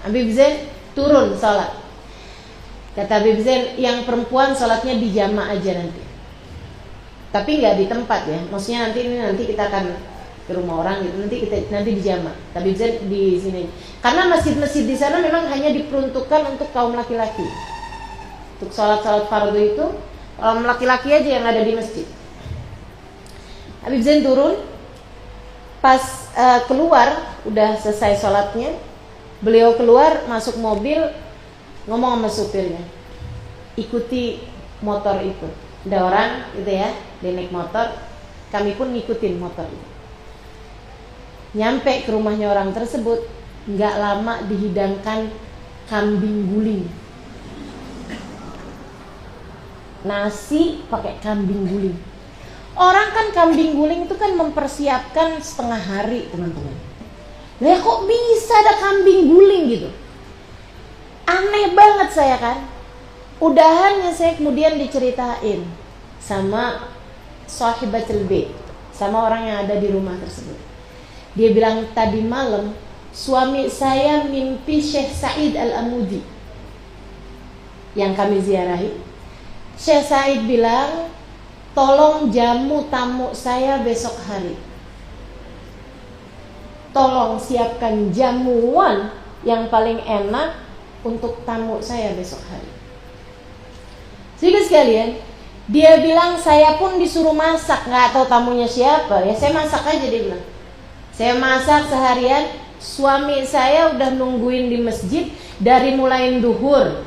Habib Zain turun sholat. Kata Habib Zain, yang perempuan sholatnya di jamaah aja nanti, tapi nggak di tempat ya. Maksudnya nanti kita akan ke rumah orang gitu, nanti di jamaah. Habib Zain di sini, karena masjid-masjid di sana memang hanya diperuntukkan untuk kaum laki-laki. Untuk sholat fardu itu kaum laki-laki aja yang ada di masjid. Habib Zain turun, pas keluar udah selesai sholatnya, beliau keluar masuk mobil, ngomong sama supirnya, ikuti motor itu. Ada orang gitu ya, dia naik motor, kami pun ngikutin motor itu. Nyampe ke rumahnya orang tersebut, nggak lama dihidangkan kambing guling, nasi pakai kambing guling. Orang kan kambing guling itu kan mempersiapkan setengah hari, teman-teman. Lah kok bisa ada kambing guling gitu? Aneh banget saya kan. Udahannya saya kemudian diceritain sama sahibatul bait, sama orang yang ada di rumah tersebut. Dia bilang tadi malam suami saya mimpi Syekh Said Al-Amudi yang kami ziarahi. Syekh Said bilang, tolong jamu tamu saya besok hari. tolong siapkan jamuan yang paling enak untuk tamu saya besok hari. Jadi sekalian, dia bilang saya pun disuruh masak, nggak tahu tamunya siapa. Ya saya masak aja, dia bilang. Saya masak seharian. Suami saya udah nungguin di masjid dari mulai duhur,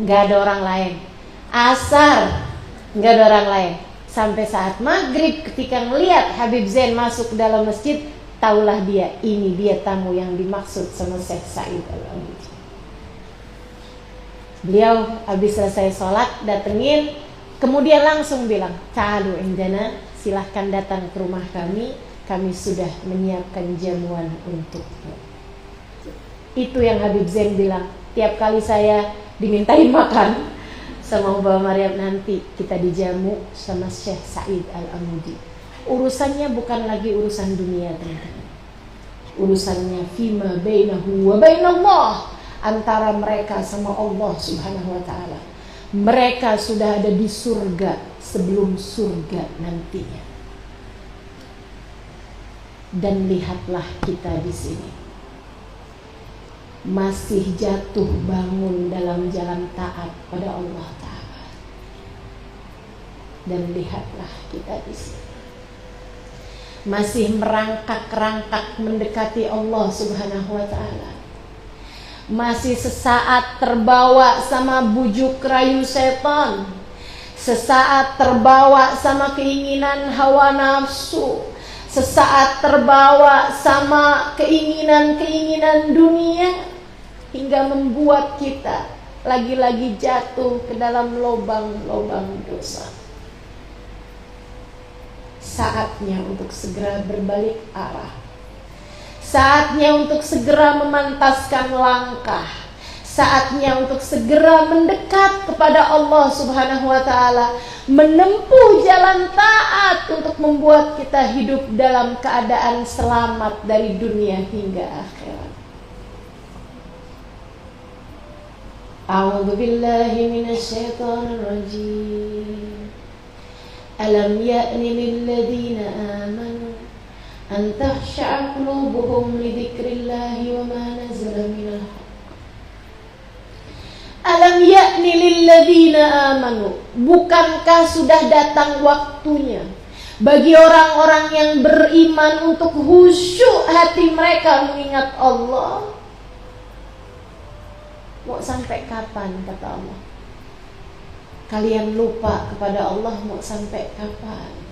nggak ada orang lain. Asar, nggak ada orang lain. Sampai saat maghrib ketika ngelihat Habib Zain masuk ke dalam masjid, taulah dia, ini dia tamu yang dimaksud sama Syekh Said Al-Amudi. Beliau habis selesai sholat datengin, kemudian langsung bilang, "Ta'alu indana, silahkan datang ke rumah kami sudah menyiapkan jamuan untukmu." Itu yang Habib Zain bilang, tiap kali saya dimintain makan sama Mbak Maryam, nanti kita dijamu sama Syekh Said Al-Amudi. Urusannya bukan lagi urusan dunia, teman-teman. Urusannya fima bainahu wa bainallah, antara mereka sama Allah Subhanahu wa ta'ala. Mereka sudah ada di surga sebelum surga nantinya. Dan lihatlah kita di sini masih jatuh bangun dalam jalan taat pada Allah Ta'ala. Dan lihatlah kita di sini masih merangkak-rangkak mendekati Allah Subhanahu wa ta'ala. Masih sesaat terbawa sama bujuk rayu setan, sesaat terbawa sama keinginan hawa nafsu, sesaat terbawa sama keinginan-keinginan dunia, hingga membuat kita lagi-lagi jatuh ke dalam lubang-lubang dosa. Saatnya untuk segera berbalik arah. Saatnya untuk segera memantaskan langkah. Saatnya untuk segera mendekat kepada Allah Subhanahu wa ta'ala, menempuh jalan taat untuk membuat kita hidup dalam keadaan selamat dari dunia hingga akhirat. A'udzu billahi minasyaitonir rajim. Alam ya'ni lil ladzina amanu an takhsha'a qulubuhum li dzikrillahi wa ma nazala minal haqq. Alam ya'ni lil ladzina amanu, bukankah sudah datang waktunya bagi orang-orang yang beriman untuk khusyuk hati mereka mengingat Allah? Mau sampai kapan, kata Allah, kalian lupa kepada Allah? Mau sampai kapan?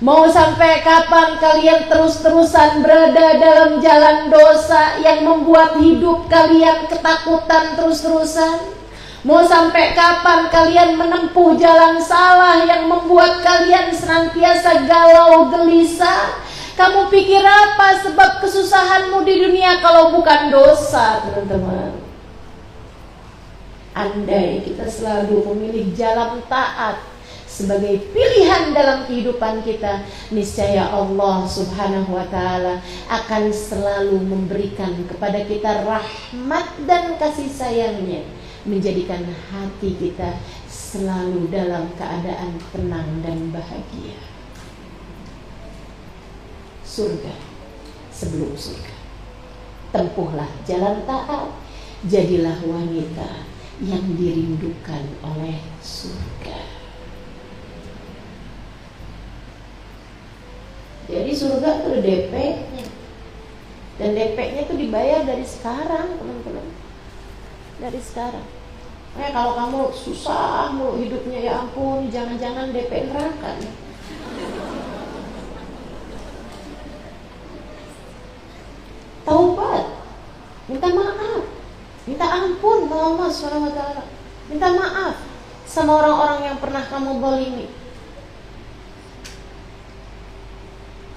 Mau sampai kapan kalian terus-terusan berada dalam jalan dosa yang membuat hidup kalian ketakutan terus-terusan? Mau sampai kapan kalian menempuh jalan salah yang membuat kalian senantiasa galau gelisah? Kamu pikir apa sebab kesusahanmu di dunia kalau bukan dosa, teman-teman? Andai kita selalu memilih jalan taat sebagai pilihan dalam kehidupan kita, niscaya Allah Subhanahu wa ta'ala akan selalu memberikan kepada kita rahmat dan kasih sayangnya, menjadikan hati kita selalu dalam keadaan tenang dan bahagia. Surga sebelum surga. Tempuhlah jalan taat, jadilah wanita yang dirindukan oleh surga. Jadi surga itu ada DP-nya, dan DP-nya itu dibayar dari sekarang, teman-teman. Dari sekarang. Kalau kamu susah mulu hidupnya, ya ampun, jangan-jangan DP neraka nih. Taubat, minta maaf, minta ampun sama Allah Subhanahu wa ta'ala. Minta maaf sama orang-orang yang pernah kamu zalimi.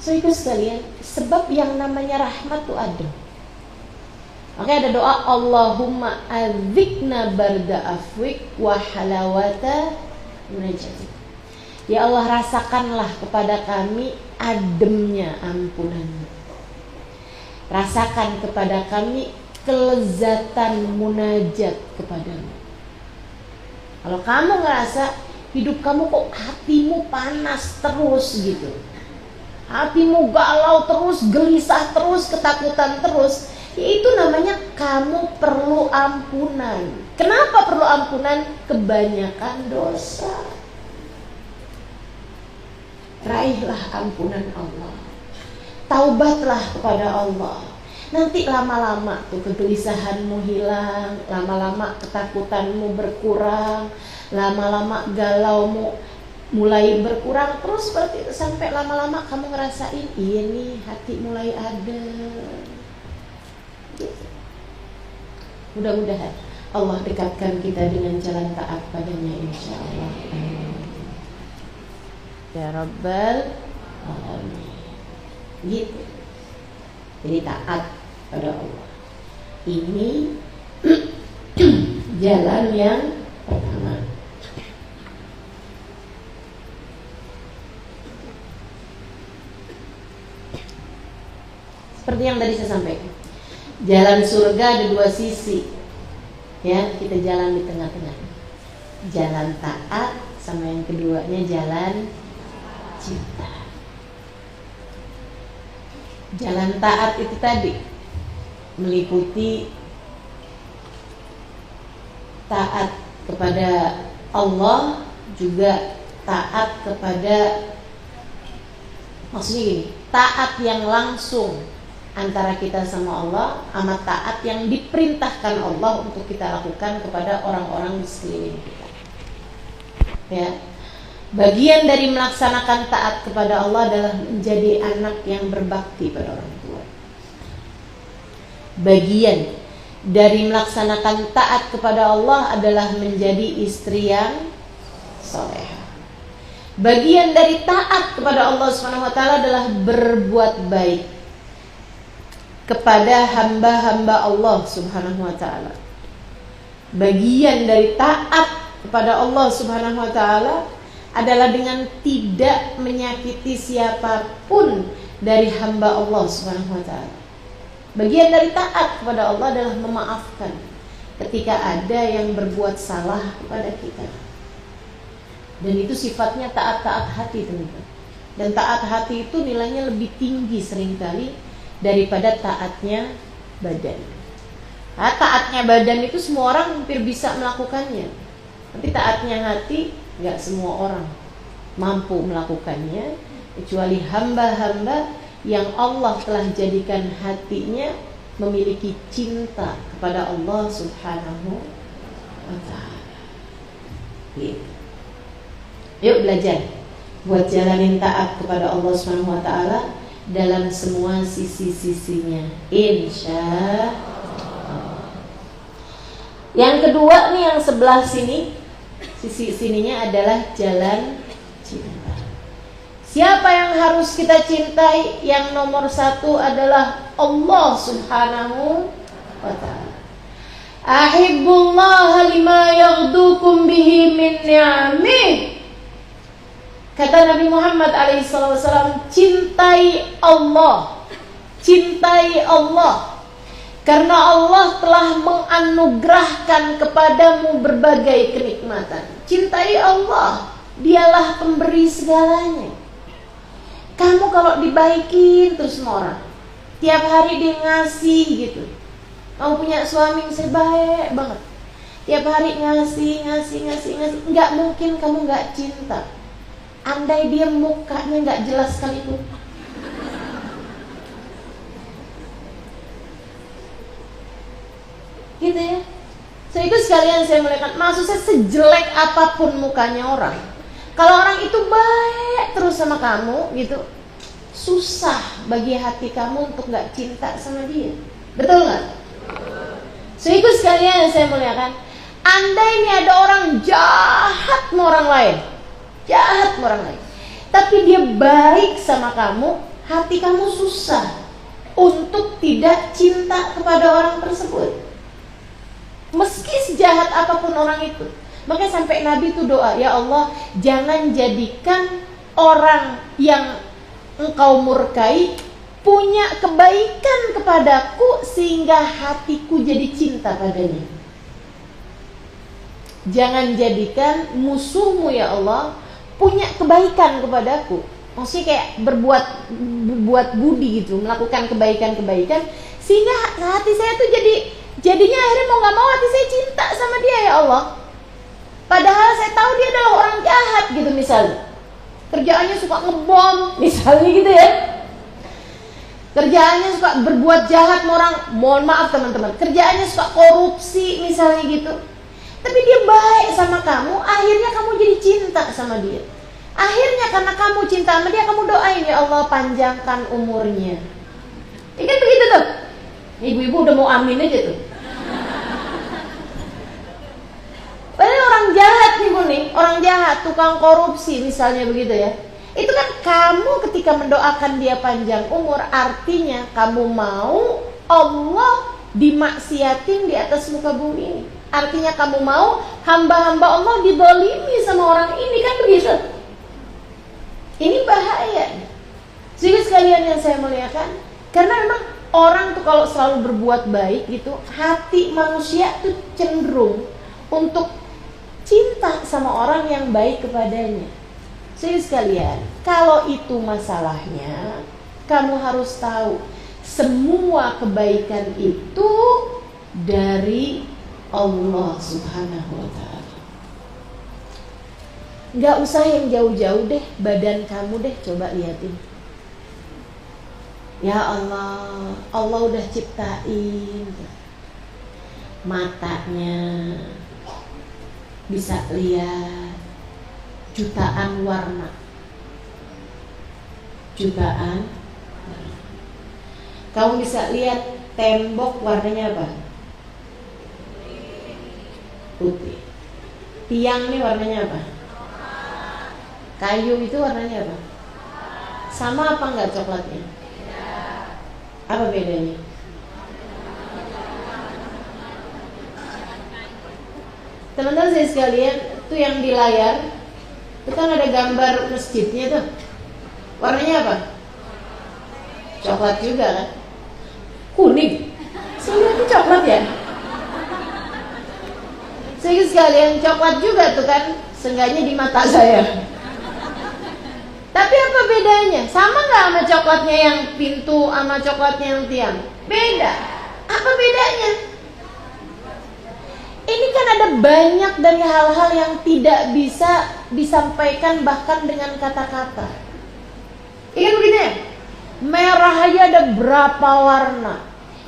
Saudara sekalian, sebab yang namanya rahmat itu ada. Makanya ada doa, Allahumma adzikna barda afwik wa halawata munajatik. Ya Allah, rasakanlah kepada kami ademnya ampunanmu. Rasakan kepada kami kelezatan munajat kepadamu. Kalau kamu ngerasa hidup kamu kok hatimu panas terus gitu, hatimu galau terus, gelisah terus, ketakutan terus, ya itu namanya kamu perlu ampunan. Kenapa perlu ampunan? Kebanyakan dosa. Raihlah ampunan Allah, taubatlah kepada Allah. Nanti lama-lama tuh kegelisahanmu hilang, lama-lama ketakutanmu berkurang, lama-lama galaumu mulai berkurang terus seperti itu, sampai lama-lama kamu ngerasain iya nih hati mulai adem gitu. Mudah-mudahan Allah dekatkan kita dengan jalan taat padanya, insya Allah. Ya Rabbal Alamin. Gitu. Jadi taat pada Allah ini jalan yang pertama. Seperti yang tadi saya sampaikan, jalan surga ada dua sisi, ya, kita jalan di tengah-tengah. Jalan taat sama yang keduanya jalan cinta. Jalan taat itu tadi meliputi taat kepada Allah, juga taat kepada, maksudnya gini, taat yang langsung antara kita sama Allah, sama taat yang diperintahkan Allah untuk kita lakukan kepada orang-orang di sekeliling kita. Ya, bagian dari melaksanakan taat kepada Allah adalah menjadi anak yang berbakti pada orang tua. Bagian dari melaksanakan taat kepada Allah adalah menjadi istri yang salehah. Bagian dari taat kepada Allah Subhanahu wa taala adalah berbuat baik kepada hamba-hamba Allah Subhanahu wa taala. Bagian dari taat kepada Allah Subhanahu wa taala adalah dengan tidak menyakiti siapapun dari hamba Allah Subhanahu wa taala. Bagian dari taat kepada Allah adalah memaafkan ketika ada yang berbuat salah kepada kita. Dan itu sifatnya taat-taat hati, teman-teman. Dan taat hati itu nilainya lebih tinggi seringkali daripada taatnya badan. Nah, taatnya badan itu semua orang hampir bisa melakukannya. Tapi taatnya hati nggak semua orang mampu melakukannya, kecuali hamba-hamba yang Allah telah jadikan hatinya memiliki cinta kepada Allah Subhanahu wa ta'ala. Yuk belajar buat jalanin taat kepada Allah Subhanahu wa ta'ala dalam semua sisi-sisinya, insya Allah. Yang kedua nih, yang sebelah sini, sisi sininya adalah jalan cinta. Siapa yang harus kita cintai? Yang nomor satu adalah Allah Subhanahu wa ta'ala. Ahibbullah lima yaghdukum bihi min ni'amih. Kata Nabi Muhammad alaihissalam, cintai Allah. Cintai Allah, karena Allah telah menganugerahkan kepadamu berbagai kenikmatan. Cintai Allah, dialah pemberi segalanya. Kamu kalau dibaikin terus sama orang, tiap hari dia ngasih gitu. Kamu punya suami yang baik banget, tiap hari ngasih, nggak mungkin kamu nggak cinta. Andai dia mukanya nggak jelas sekalipun. Gitu ya. So itu sekalian saya melihat, maksudnya sejelek apapun mukanya orang, kalau orang itu baik terus sama kamu gitu, susah bagi hati kamu untuk gak cinta sama dia. Betul gak? So itu sekalian saya muliakan, andai ini ada orang jahat sama orang lain, jahat sama orang lain, tapi dia baik sama kamu, hati kamu susah untuk tidak cinta kepada orang tersebut, meski sejahat apapun orang itu. Makanya sampai Nabi itu doa, ya Allah, jangan jadikan orang yang engkau murkai punya kebaikan kepadaku sehingga hatiku jadi cinta padanya. Jangan jadikan musuhmu ya Allah punya kebaikan kepadaku Maksudnya kayak berbuat budi gitu, melakukan kebaikan-kebaikan, sehingga hati saya tuh jadinya akhirnya mau nggak mau hati saya cinta sama dia, ya Allah. Padahal saya tahu dia adalah orang jahat gitu misalnya. Kerjaannya suka ngebom misalnya gitu ya. Kerjaannya suka berbuat jahat sama orang, mohon maaf teman-teman, kerjaannya suka korupsi misalnya gitu. Tapi dia baik sama kamu, akhirnya kamu jadi cinta sama dia. Akhirnya karena kamu cinta sama dia, kamu doain, ya Allah panjangkan umurnya. Ya kan begitu tuh. Ibu-ibu udah mau amin aja tuh. Padahal orang jahat nih Bu nih, orang jahat, tukang korupsi misalnya begitu ya. Itu kan kamu ketika mendoakan dia panjang umur, artinya kamu mau Allah dimaksiatin di atas muka bumi ini. Artinya kamu mau hamba-hamba Allah didolimi sama orang ini, kan begitu. Ini bahaya. Jadi sekalian yang saya muliakan, karena memang orang tuh kalau selalu berbuat baik gitu, hati manusia tuh cenderung untuk cinta sama orang yang baik kepadanya. Jadi sekalian, kalau itu masalahnya, kamu harus tahu semua kebaikan itu dari Allah Subhanahu wa ta'ala. Gak usah yang jauh-jauh deh, badan kamu deh, coba liatin. Ya Allah, Allah udah ciptain matanya, bisa lihat jutaan warna. Jutaan warna. Kamu bisa lihat tembok warnanya apa? Putih. Tiang nih warnanya apa? Kayu itu warnanya apa? Sama apa enggak coklatnya? Apa bedanya? Teman-teman saya sekalian, itu yang di layar itu kan ada gambar masjidnya tuh. Warnanya apa? Coklat juga kan? Kuning. Saya lihat itu coklat ya. Saya sekalian coklat juga tuh kan, seenggaknya di mata saya. Tapi apa bedanya? Sama nggak sama coklatnya yang pintu sama coklatnya yang tiang? Beda. Apa bedanya? Ini kan ada banyak dari hal-hal yang tidak bisa disampaikan bahkan dengan kata-kata. Ingat begini ya? Merah aja ada berapa warna.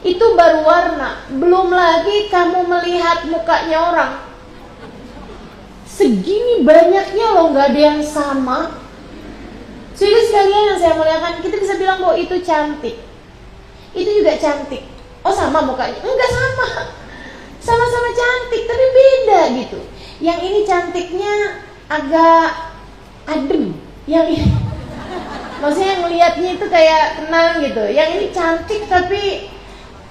Itu baru warna. Belum lagi kamu melihat mukanya orang. Segini banyaknya loh, nggak ada yang sama. Jadi sekalian yang saya muliakan, kita bisa bilang bahwa itu cantik. Itu juga cantik. Oh sama mukanya? Enggak sama. Sama-sama cantik, tapi beda gitu. Yang ini cantiknya agak adem. Yang ini, maksudnya ngelihatnya itu kayak tenang gitu. Yang ini cantik tapi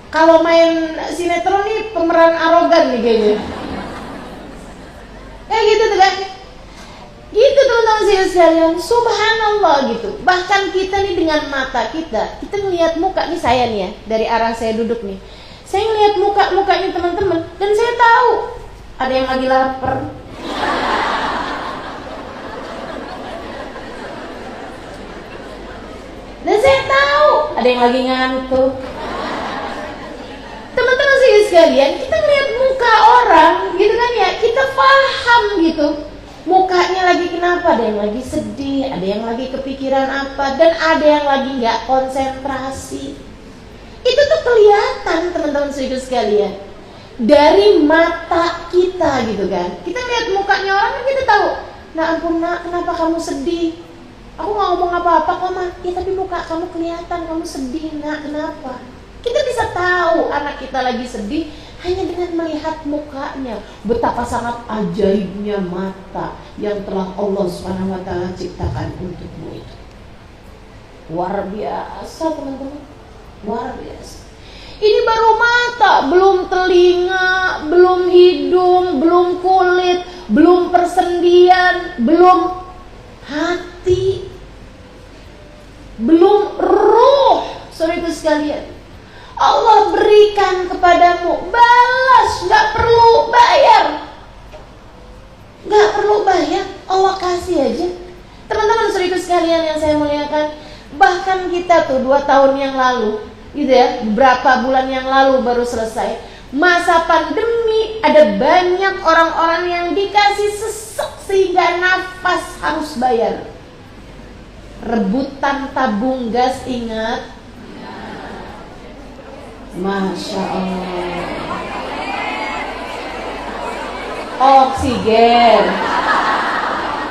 kalau main sinetron nih pemeran arogan nih kayaknya. Kayak gitu tuh kan. Gitu teman-teman sekalian, subhanallah gitu. Bahkan kita nih dengan mata kita ngelihat muka nih, saya nih ya, dari arah saya duduk nih, saya ngelihat mukanya teman-teman, dan saya tahu ada yang lagi lapar, dan saya tahu ada yang lagi ngantuk. Teman-teman sekalian, kita ngelihat muka orang gitu kan ya, kita paham gitu. Mukanya lagi kenapa, ada yang lagi sedih, ada yang lagi kepikiran apa, dan ada yang lagi gak konsentrasi. Itu tuh kelihatan teman-teman sekalian dari mata kita gitu kan. Kita lihat mukanya orang kan kita tahu, nah ampun nak, kenapa kamu sedih? Aku gak ngomong apa-apa kok mah. Ya tapi muka kamu kelihatan kamu sedih nak, kenapa? Kita bisa tahu anak kita lagi sedih hanya dengan melihat mukanya. Betapa sangat ajaibnya mata yang telah Allah Subhanahu wa ta'ala ciptakan untukmu itu. Luar biasa teman-teman. Luar biasa. Ini baru mata, belum telinga, belum hidung, belum kulit, belum persendian, belum hati, belum ruh. Saudara sekalian, Allah berikan kepadamu, balas, gak perlu bayar. Gak perlu bayar, Allah kasih aja. Teman-teman saudaraku sekalian yang saya muliakan, bahkan kita tuh 2 tahun yang lalu, gitu ya, beberapa bulan yang lalu baru selesai masa pandemi, ada banyak orang-orang yang dikasih sesek sehingga nafas harus bayar. Rebutan tabung gas, ingat? Masya Allah. Oksigen.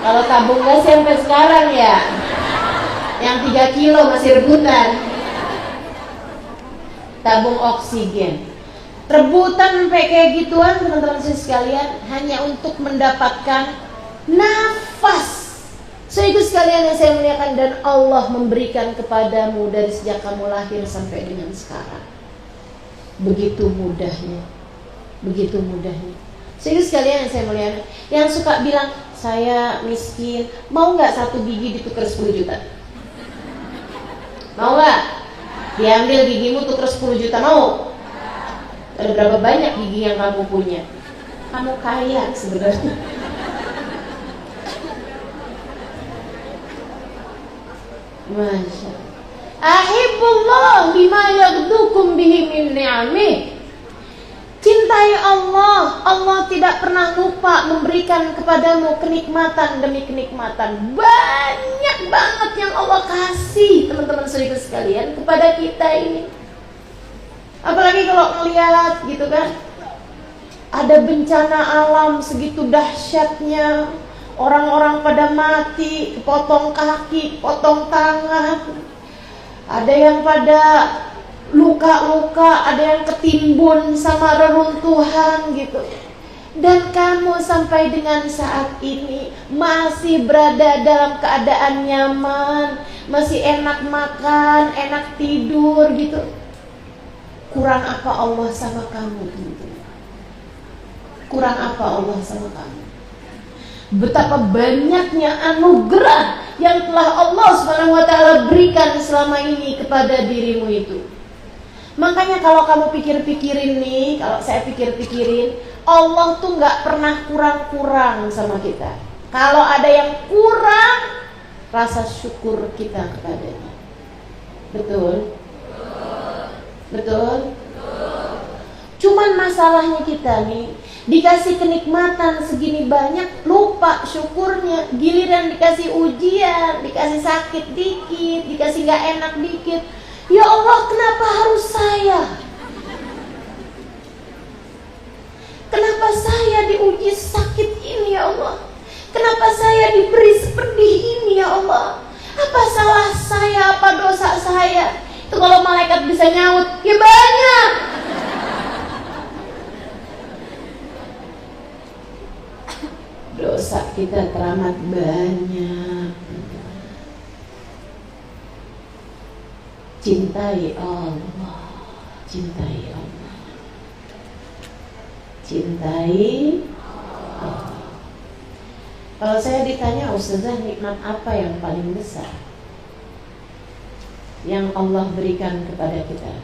Kalau tabung gas sampai sekarang ya, yang 3 kilo masih rebutan. Tabung oksigen. Rebutan sampai kayak gituan teman-teman sekalian, hanya untuk mendapatkan nafas. Saudaraku sekalian yang saya muliakan, dan Allah memberikan kepadamu dari sejak kamu lahir sampai dengan sekarang. Begitu mudahnya. Begitu mudahnya. Saudaraku sekalian yang saya muliakan, yang suka bilang saya miskin, mau nggak 1 gigi ditukar 10 juta? Mau nggak? Diambil gigimu tukar 10 juta, mau? Ada berapa banyak gigi yang kamu punya? Kamu kaya sebenarnya. Masya Allah. Ahibbullah bima yaghdukum bihi min ni'amih. Cintai Allah. Allah tidak pernah lupa memberikan kepadamu kenikmatan demi kenikmatan. Banyak banget yang Allah kasih, teman-teman saudara sekalian, kepada kita ini. Apalagi kalau melihat gitu kan, ada bencana alam segitu dahsyatnya, orang-orang pada mati, potong kaki, potong tangan, ada yang pada luka-luka, ada yang ketimbun sama reruntuhan gitu. Dan kamu sampai dengan saat ini masih berada dalam keadaan nyaman, masih enak makan, enak tidur gitu. Kurang apa Allah sama kamu, teman-teman? Kurang apa Allah sama kamu? Betapa banyaknya anugerah yang telah Allah SWT berikan selama ini kepada dirimu itu. Makanya kalau kamu pikir-pikirin nih, kalau saya pikir-pikirin, Allah tuh gak pernah kurang-kurang sama kita. Kalau ada yang kurang, rasa syukur kita kepadanya. Betul? Betul? Cuman masalahnya kita nih, dikasih kenikmatan segini banyak, lupa syukurnya. Giliran dikasih ujian, dikasih sakit dikit, dikasih gak enak dikit, ya Allah, kenapa harus saya? Kenapa saya diuji sakit ini ya Allah? Kenapa saya diberi sepedih ini ya Allah? Apa salah saya, apa dosa saya? Itu kalau malaikat bisa nyaut, ya banyak. Dosa kita teramat banyak. Cintai Allah, cintai Allah, cintai Allah. Kalau saya ditanya, Ustazah, nikmat apa yang paling besar yang Allah berikan kepada kita?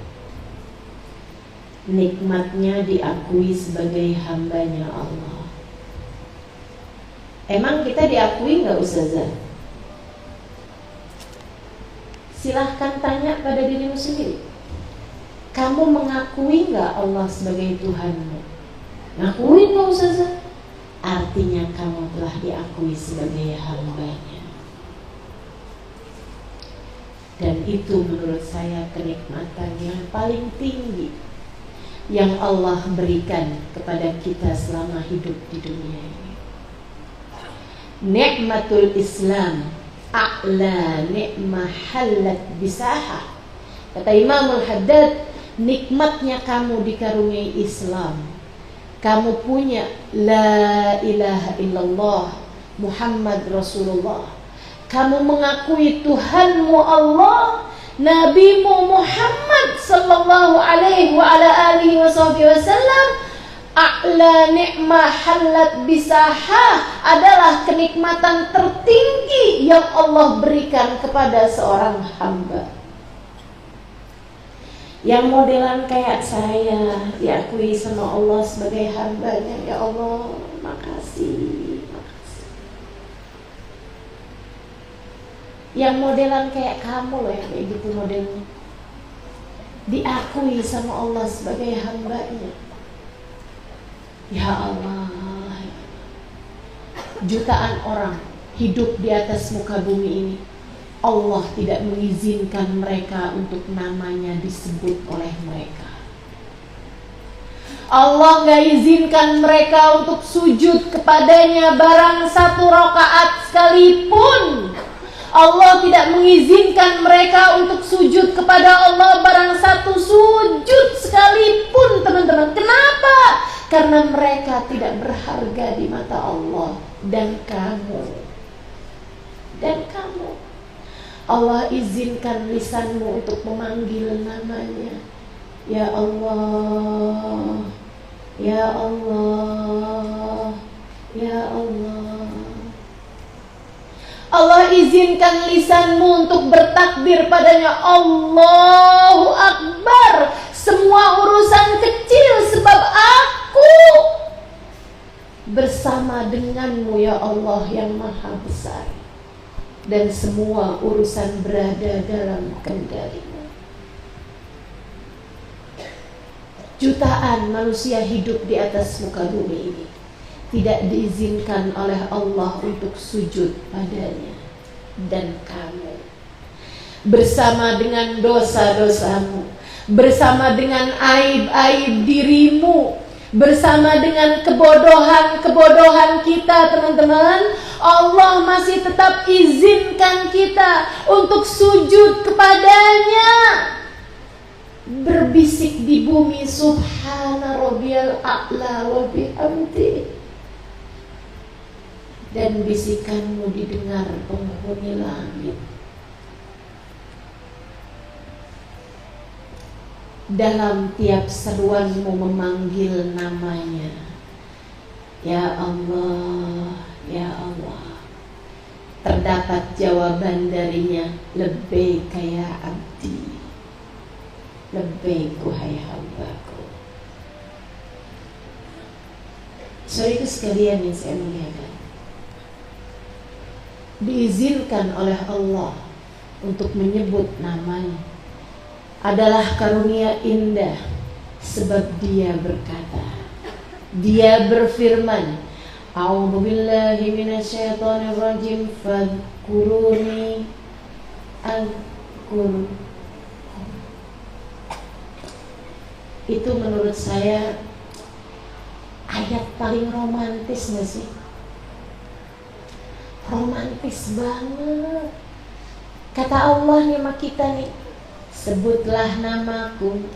Nikmatnya diakui sebagai hambanya Allah. Emang kita diakui nggak, Ustazah? Silahkan tanya pada dirimu sendiri. Kamu mengakui nggak Allah sebagai Tuhanmu? Ngakuin nggak, Ustazah? Artinya kamu telah diakui sebagai hambanya. Dan itu menurut saya kenikmatan yang paling tinggi yang Allah berikan kepada kita selama hidup di dunia ini. Nikmatul Islam a'la ni'mah halat bisaha. Kata Imamul Haddad, nikmatnya kamu dikaruniai Islam. Kamu punya la ilaha illallah Muhammad Rasulullah. Kamu mengakui Tuhanmu Allah, Nabimu Muhammad sallallahu alaihi wa ala alihi wasallam. A'la ni'mah halat bisaha adalah kenikmatan tertinggi yang Allah berikan kepada seorang hamba. Yang modelan kayak saya diakui sama Allah sebagai hambanya. Ya Allah, makasih, makasih. Yang modelan kayak kamu loh, yang kayak gitu modelnya. Diakui sama Allah sebagai hambanya. Ya Allah, jutaan orang hidup di atas muka bumi ini, Allah tidak mengizinkan mereka untuk namanya disebut oleh mereka. Allah gak izinkan mereka untuk sujud kepadanya barang 1 rakaat sekalipun. Allah tidak mengizinkan mereka untuk sujud kepada Allah barang 1 sujud sekalipun, teman-teman. Kenapa? Karena mereka tidak berharga di mata Allah. Dan kamu Allah izinkan lisanmu untuk memanggil namanya. Ya Allah, ya Allah, ya Allah. Allah izinkan lisanmu untuk bertakbir padanya. Allahu Akbar. Semua urusan kecil sebab aku bersama denganmu ya Allah yang maha besar. Dan semua urusan berada dalam kendalimu. Jutaan manusia hidup di atas muka bumi ini tidak diizinkan oleh Allah untuk sujud padanya. Dan kamu bersama dengan dosa-dosamu, bersama dengan aib-aib dirimu, bersama dengan kebodohan-kebodohan kita, teman-teman, Allah masih tetap izinkan kita untuk sujud kepadanya. Berbisik di bumi, Subhana Rabbiyal A'la wa bihamdi. Dan bisikanmu didengar penghuni langit. Dalam tiap seruanmu memanggil namanya. Ya Allah, ya Allah. Terdapat jawaban darinya. Lebih kaya abdi, lebih wahai hambaku. Saudaraku sekalian yang saya muliakan, diizinkan oleh Allah untuk menyebut namanya adalah karunia indah. Sebab dia berkata, dia berfirman, A'udzu billahi minasyaitonir rajim, fadhkuruni azkurkum. Itu menurut saya ayat paling romantis gak sih? Romantis banget. Kata Allah nih sama kita nih, sebutlah namaku,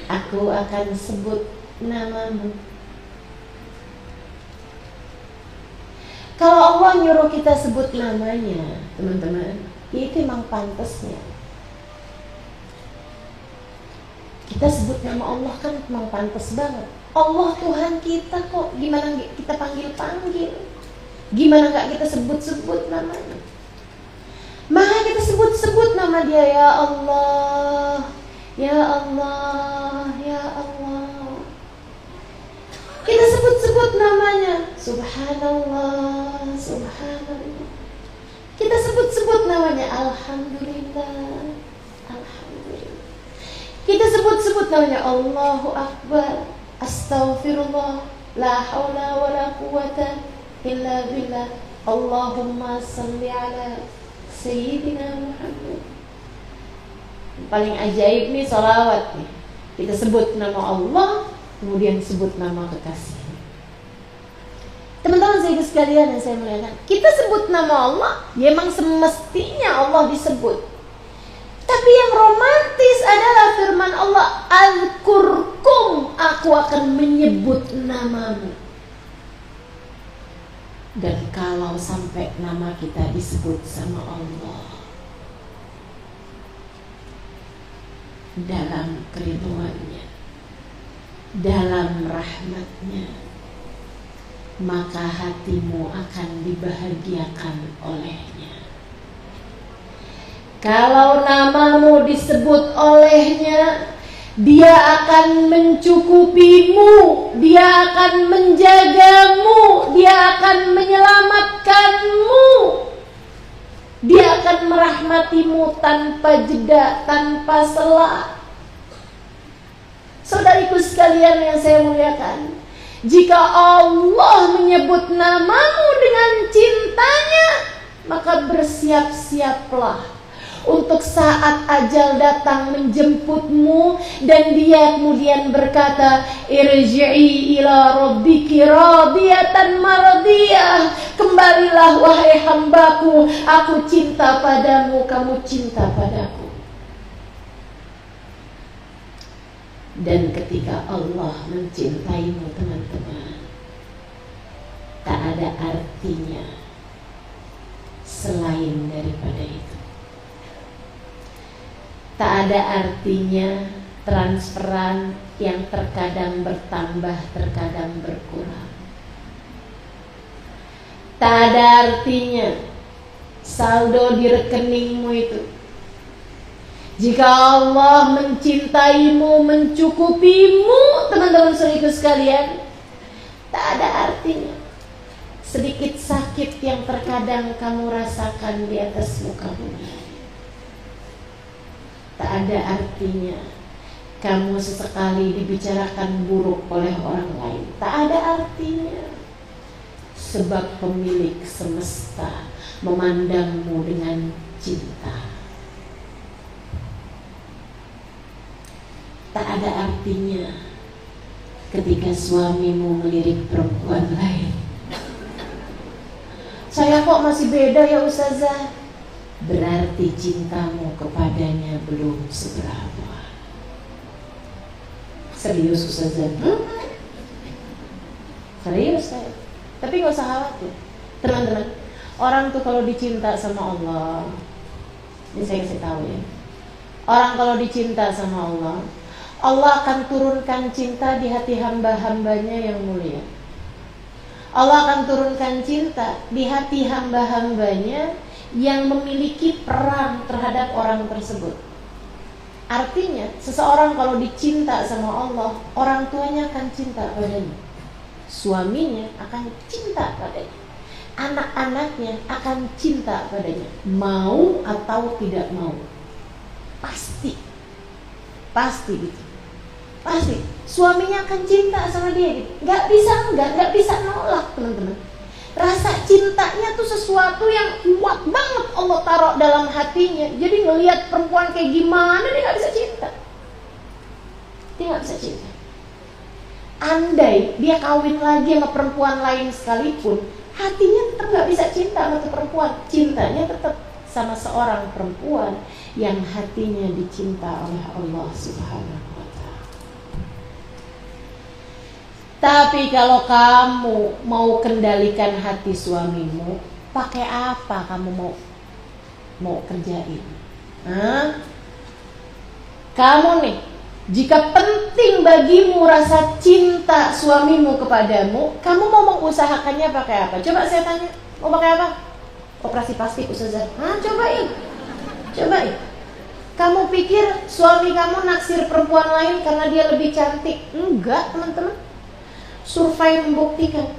aku akan sebut namamu. Kalau Allah nyuruh kita sebut namanya, teman-teman, itu emang pantasnya. Kita sebut nama Allah kan emang pantas banget. Allah Tuhan kita kok, gimana kita panggil-panggil? Gimana gak kita sebut-sebut namanya? Maka kita sebut-sebut nama dia, ya Allah, ya Allah, ya Allah. Kita sebut-sebut namanya, Subhanallah, Subhanallah. Kita sebut-sebut namanya, Alhamdulillah, Alhamdulillah. Kita sebut-sebut namanya, Allahu Akbar, Astaghfirullah, la haula wa la quwata illa billah. Allahumma salli ala Sayyidina Muhammad. Paling ajaib nih sholawat nih. Kita sebut nama Allah, kemudian sebut nama kekasih. Teman-teman saya sekalian yang saya muliakan, kita sebut nama Allah, ya emang semestinya Allah disebut. Tapi yang romantis adalah firman Allah, Azkurkum, aku akan menyebut namamu. Dan kalau sampai nama kita disebut sama Allah dalam keriduannya, dalam rahmatnya, maka hatimu akan dibahagiakan olehnya. Kalau namamu disebut olehnya, dia akan mencukupimu, dia akan menjagamu, dia akan menyelamatkanmu. Dia akan merahmatimu tanpa jeda, tanpa sela. Saudariku sekalian yang saya muliakan, jika Allah menyebut namamu dengan cintanya, maka bersiap-siaplah untuk saat ajal datang menjemputmu dan dia kemudian berkata, irji'i ila rabbiki radiyatan maradiyah. Kembalilah wahai hambaku, aku cinta padamu, kamu cinta padaku. Dan ketika Allah mencintaimu, teman-teman, tak ada artinya selain daripada itu. Tak ada artinya transferan yang terkadang bertambah, terkadang berkurang. Tak ada artinya saldo di rekeningmu itu. Jika Allah mencintaimu, mencukupimu, teman-teman saudaraku sekalian, tak ada artinya sedikit sakit yang terkadang kamu rasakan di atas muka bumi. Tak ada artinya kamu sesekali dibicarakan buruk oleh orang lain. Tak ada artinya, sebab pemilik semesta memandangmu dengan cinta. Tak ada artinya ketika suamimu melirik perempuan lain. Saya kok masih beda ya Ustazah? Berarti cintamu kepadanya belum seberapa. Serius Ustazah? Serius saya. Tapi gak usah khawatir, teman-teman. Orang tuh kalau dicinta sama Allah, ini saya kasih tahu ya, orang kalau dicinta sama Allah, Allah akan turunkan cinta di hati hamba-hambanya yang mulia. Allah akan turunkan cinta di hati hamba-hambanya yang memiliki peran terhadap orang tersebut. Artinya, seseorang kalau dicinta sama Allah, orang tuanya akan cinta padanya, suaminya akan cinta padanya, anak-anaknya akan cinta padanya, mau atau tidak mau. Pasti gitu. Pasti suaminya akan cinta sama dia gitu. Gak bisa nolak, teman-teman. Rasa cintanya tuh sesuatu yang kuat banget Allah taruh dalam hatinya. Jadi ngelihat perempuan kayak gimana, dia gak bisa cinta. Dia gak bisa cinta. Andai dia kawin lagi sama perempuan lain sekalipun, hatinya tetap gak bisa cinta sama tuh perempuan. Cintanya tetap sama seorang perempuan yang hatinya dicinta oleh Allah Subhanahu wa ta'ala. Tapi kalau kamu mau kendalikan hati suamimu, pakai apa kamu mau kerjain? Kamu nih, jika penting bagimu rasa cinta suamimu kepadamu, kamu mau mengusahakannya pakai apa? Coba saya tanya, mau pakai apa? Operasi plastik Ustazah? Cobain. Kamu pikir suami kamu naksir perempuan lain karena dia lebih cantik? Enggak, teman-teman. Survei membuktikan.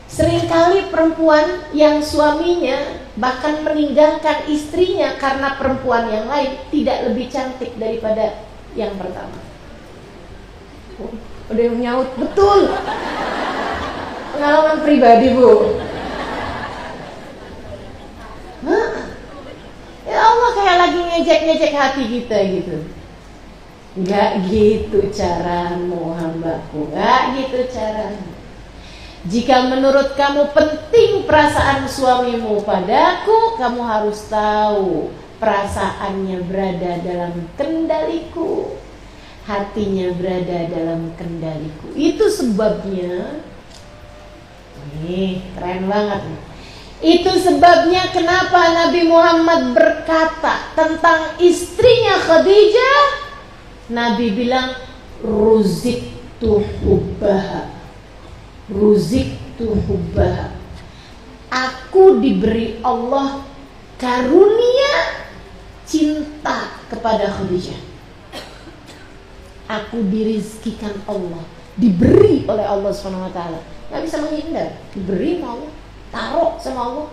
Seringkali perempuan yang suaminya bahkan meninggalkan istrinya karena perempuan yang lain tidak lebih cantik daripada yang pertama. Udah yang nyaut, betul. Pengalaman pribadi, Bu. Ya Allah, kayak lagi ngejek-ngejek hati kita gitu. Gak gitu caramu hambaku, gak gitu caramu. Jika menurut kamu penting perasaan suamimu padaku, kamu harus tahu perasaannya berada dalam kendaliku, hatinya berada dalam kendaliku. Itu sebabnya, keren banget nih. Itu sebabnya kenapa Nabi Muhammad berkata tentang istrinya Khadijah, Nabi bilang ruziktu hubbaha. Aku diberi Allah karunia cinta kepada Khadijah. Aku dirizkikan Allah, diberi oleh Allah SWT. nggak bisa menghindar. Diberi sama Allah, taruh sama Allah.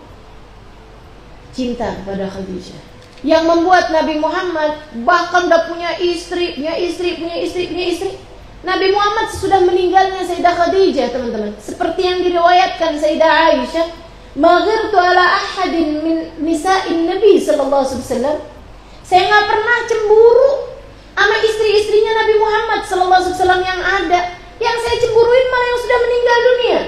Cinta kepada Khadijah yang membuat Nabi Muhammad bahkan udah punya istri. Nabi Muhammad sudah meninggalnya Sayyidah Khadijah, teman-teman. Seperti yang diriwayatkan Sayyidah Aisyah, "Maghirtu ala ahadin min nisa'in Nabi sallallahu alaihi wasallam." Saya nggak pernah cemburu sama istri-istrinya Nabi Muhammad sallallahu alaihi wasallam yang ada. Yang saya cemburuin malah yang sudah meninggal dunia.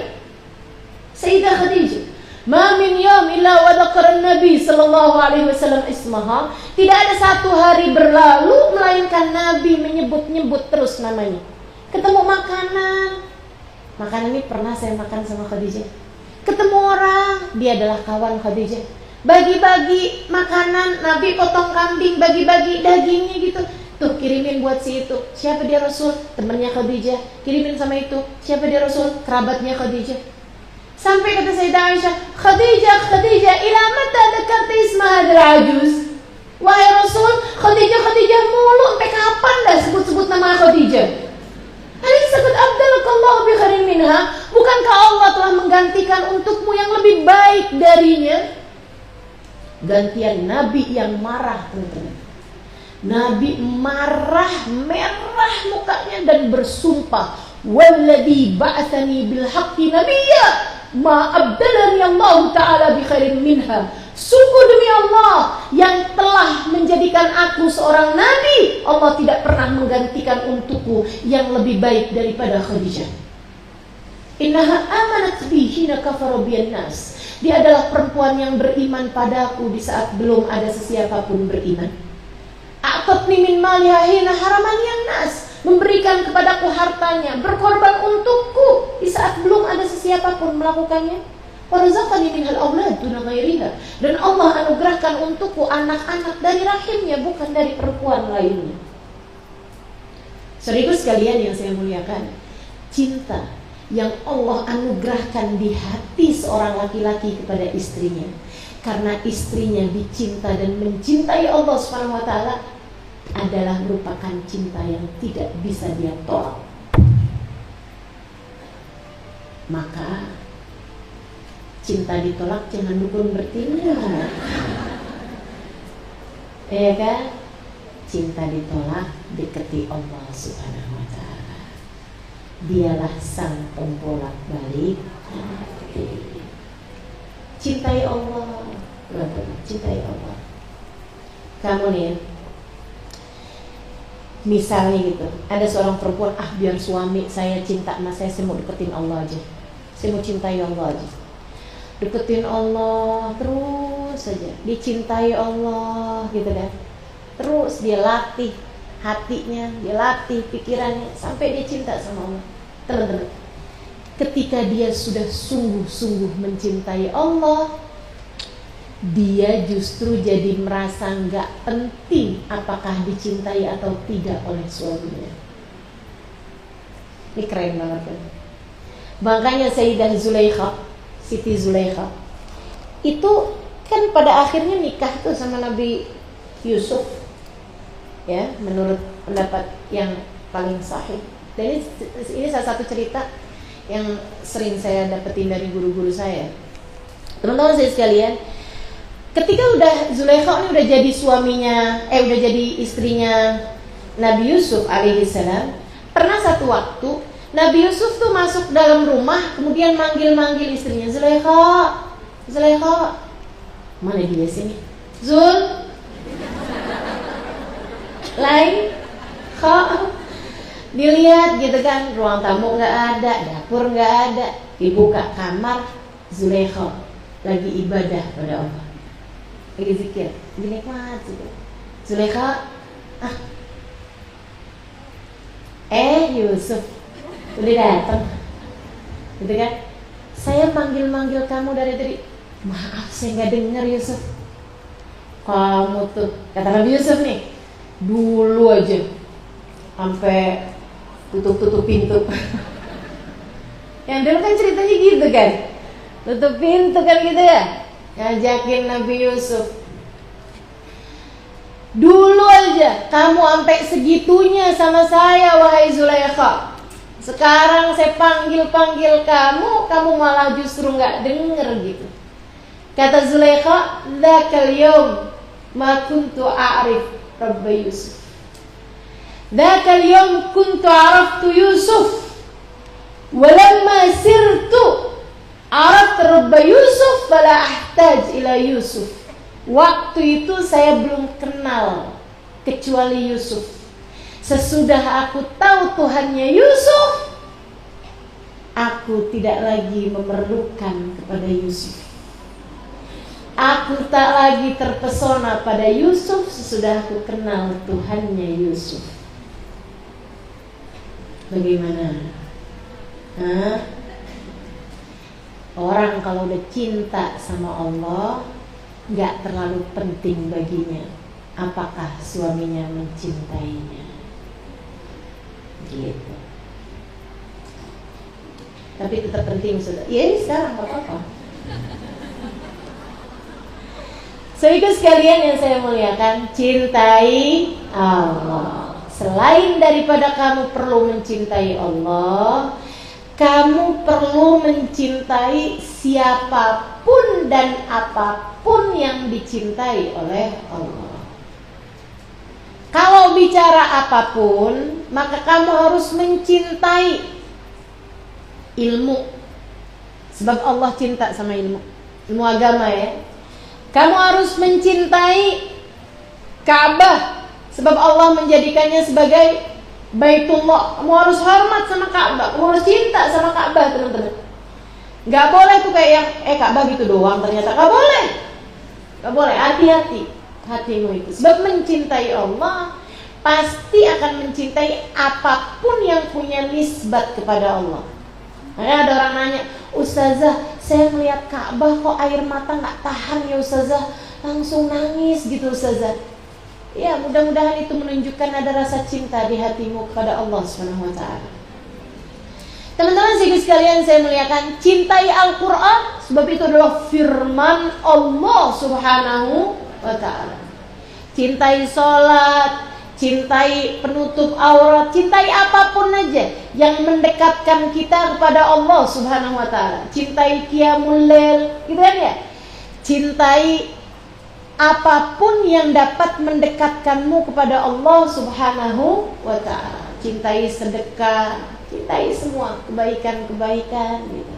Sayyidah Khadijah, "Ma min yawm illa wa dzakara Nabi sallallahu alaihi wasallam ismaha." Tidak ada satu hari berlalu melainkan Nabi menyebut-nyebut terus namanya. Ketemu makanan ini pernah saya makan sama Khadijah. Ketemu orang, dia adalah kawan Khadijah. Bagi-bagi makanan, Nabi potong kambing, bagi-bagi dagingnya gitu. Tuh, kirimin buat si itu. Siapa dia? Rasul, temannya Khadijah. Kirimin sama itu. Siapa dia? Rasul, kerabatnya Khadijah. Sampai kata Sayyidah Aisyah, Khadijah, ila mata dzakarta isma hadzal ajuz? Wahai Rasul, Khadijah mulu, sampai kapan dah sebut-sebut nama Khadijah? Alaysa qad abdalakallahu bi khairin minha? Bukankah Allah telah menggantikan untukmu yang lebih baik darinya? Gantian Nabi yang marah, teman-teman. Nabi marah, merah mukanya dan bersumpah, "Walladzi ba'atsani bil haqqi nabiyya, ma abdalani Allah taala bi khairin minha." Sungguh demi Allah yang telah menjadikan aku seorang nabi, Allah tidak pernah menggantikan untukku yang lebih baik daripada Khadijah. Innaha amanat bi hina kafara biyan nas. Dia adalah perempuan yang beriman padaku di saat belum ada sesiapapun beriman. Aqatni min maliha hina haramani nas. Memberikan kepadaku hartanya, berkorban untukku di saat belum ada sesiapapun melakukannya. Warzaqani minhal aulad duna ghairiha. Dan Allah anugerahkan untukku anak-anak dari rahimnya, bukan dari perempuan lainnya. Saudaraku sekalian yang saya muliakan, cinta yang Allah anugerahkan di hati seorang laki-laki kepada istrinya, karena istrinya dicinta dan mencintai Allah Subhanahu wa taala, adalah merupakan cinta yang tidak bisa dia tolak. Maka cinta ditolak jangan dukun bertindak. Ya kan? Cinta ditolak deketi Allah Subhanahu wa taala. Dialah sang pembolak balik hati. Cintai Allah, cintai Allah. Kamu nih, misalnya gitu, ada seorang perempuan, biar suami saya cinta sama saya mau deketin Allah aja, saya mau cintai Allah aja. Deketin Allah terus saja, dicintai Allah gitu kan. Terus dia latih hatinya, dia latih pikirannya sampai dia cinta sama Allah. Teman-teman, ketika dia sudah sungguh-sungguh mencintai Allah, dia justru jadi merasa nggak penting apakah dicintai atau tidak oleh suaminya. Ini keren banget kan. Makanya Sayyidah Zulaikha, Siti Zulaikha itu kan pada akhirnya nikah tuh sama Nabi Yusuf, ya, menurut pendapat yang paling sahih. Dan ini salah satu cerita yang sering saya dapetin dari guru-guru saya. Teman-teman saya sekalian, ketika Zulaikha ini udah jadi suaminya, udah jadi istrinya Nabi Yusuf alaihissalam, pernah satu waktu Nabi Yusuf tuh masuk dalam rumah, kemudian manggil-manggil istrinya, Zulaikha, mana dia sini? Zul, lain, dilihat gitu kan, ruang tamu nggak ada, dapur nggak ada, dibuka kamar, Zulaikha lagi ibadah pada Allah, lagi zikir, dinikmat gitu. Zulaikha, Yusuf udah datang, gitu kan? Saya manggil kamu dari tadi. Maaf, saya nggak dengar Yusuf. Kamu tuh, kata Nabi Yusuf nih, dulu aja sampai tutup pintu. Yang dulu kan ceritanya gitu kan, tutup pintu kan gitu ya, ngajakin Nabi Yusuf. Dulu aja kamu sampai segitunya sama saya, wahai Zulaikha. Sekarang saya panggil kamu, kamu malah justru nggak denger gitu. Kata Zulaikha, "Dzakal yaum ma kuntu a'rif Rabb Yusuf." Dzakal yaum kuntu araftu Yusuf, walamma sirtu araftu Rabb Yusuf fala ahtaj ila Yusuf. Waktu itu saya belum kenal kecuali Yusuf. Sesudah aku tahu Tuhannya Yusuf, aku tidak lagi memerlukan kepada Yusuf. Aku tak lagi terpesona pada Yusuf sesudah aku kenal Tuhannya Yusuf. Bagaimana? Orang kalau udah cinta sama Allah, gak terlalu penting baginya apakah suaminya mencintainya. Gitu. Tapi tetap penting sudah. Ya ini sekarang gak apa-apa. Saudara sekalian yang saya muliakan, cintai Allah. Selain daripada kamu perlu mencintai Allah, kamu perlu mencintai siapapun dan apapun yang dicintai oleh Allah. Kalau bicara apapun, maka kamu harus mencintai ilmu. Sebab Allah cinta sama ilmu. Ilmu agama ya. Kamu harus mencintai Ka'bah. Sebab Allah menjadikannya sebagai Baitullah. Kamu harus hormat sama Ka'bah. Kamu harus cinta sama Ka'bah, teman-teman. Gak boleh tuh kayak yang Ka'bah gitu doang ternyata. Gak boleh. Gak boleh, hati-hati hatimu itu. Sebab mencintai Allah pasti akan mencintai apapun yang punya nisbat kepada Allah. Makanya ada orang nanya, "Ustazah, saya melihat Ka'bah kok air mata gak tahan ya Ustazah, langsung nangis gitu Ustazah." Ya, mudah-mudahan itu menunjukkan ada rasa cinta di hatimu kepada Allah Subhanahu wa taala. Teman-teman sekalian saya muliakan, cintai Al-Qur'an sebab itu adalah firman Allah Subhanahu wa taala. Cintai sholat, cintai penutup aurat, cintai apapun aja yang mendekatkan kita kepada Allah Subhanahu wa taala. Cintai qiyamul lail, gitu kan ya? Cintai apapun yang dapat mendekatkanmu kepada Allah Subhanahu wa taala. Cintai sedekah, cintai semua kebaikan-kebaikan gitu.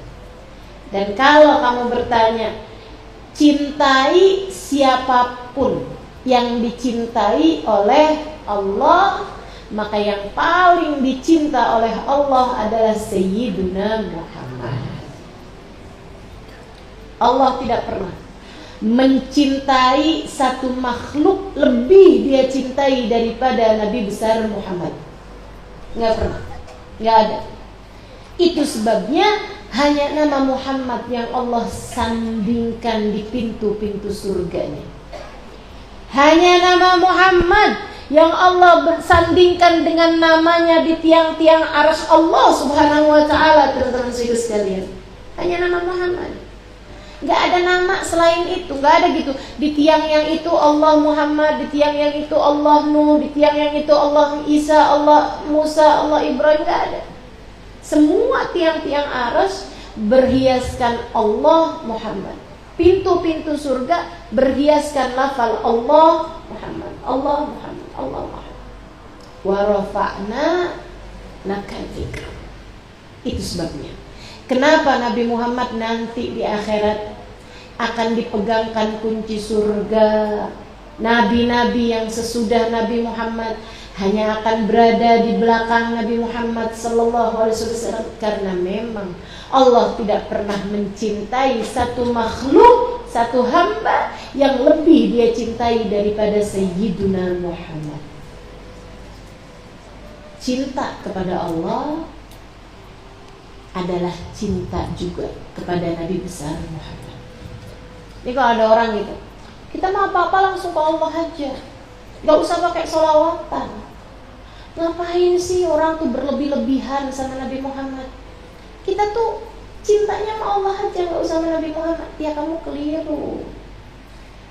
Dan kalau kamu bertanya, cintai siapapun yang dicintai oleh Allah, maka yang paling dicinta oleh Allah adalah Sayyiduna Muhammad. Allah tidak pernah mencintai satu makhluk lebih dia cintai daripada Nabi besar Muhammad. Nggak pernah, nggak ada. Itu sebabnya hanya nama Muhammad yang Allah sandingkan di pintu-pintu surganya. Hanya nama Muhammad yang Allah bersandingkan dengan namanya di tiang-tiang arsy Allah Subhanahu wa taala, teman-teman sekalian. Hanya nama Muhammad. Gak ada nama selain itu, gak ada gitu. Di tiang yang itu Allah Muhammad, di tiang yang itu Allah Nuh, di tiang yang itu Allah Isa, Allah Musa, Allah Ibrahim, gak ada. Semua tiang-tiang arsy berhiaskan Allah Muhammad. Pintu-pintu surga berhiaskan lafal Allah Muhammad, Allah Muhammad, Allah Muhammad. Wa rafa'na laka dzikra. Itu sebabnya kenapa Nabi Muhammad nanti di akhirat akan dipegangkan kunci surga. Nabi-nabi yang sesudah Nabi Muhammad hanya akan berada di belakang Nabi Muhammad sallallahu alaihi wasallam, karena memang Allah tidak pernah mencintai satu makhluk, satu hamba yang lebih dia cintai daripada Sayyiduna Muhammad. Cinta kepada Allah adalah cinta juga kepada Nabi besar Muhammad. Ini kalau ada orang gitu, kita mau apa-apa langsung ke Allah aja, gak usah pakai sholawatan. Ngapain sih orang tuh berlebih-lebihan sama Nabi Muhammad? Kita tuh cintanya sama Allah aja, gak usah sama Nabi Muhammad. Ya kamu keliru.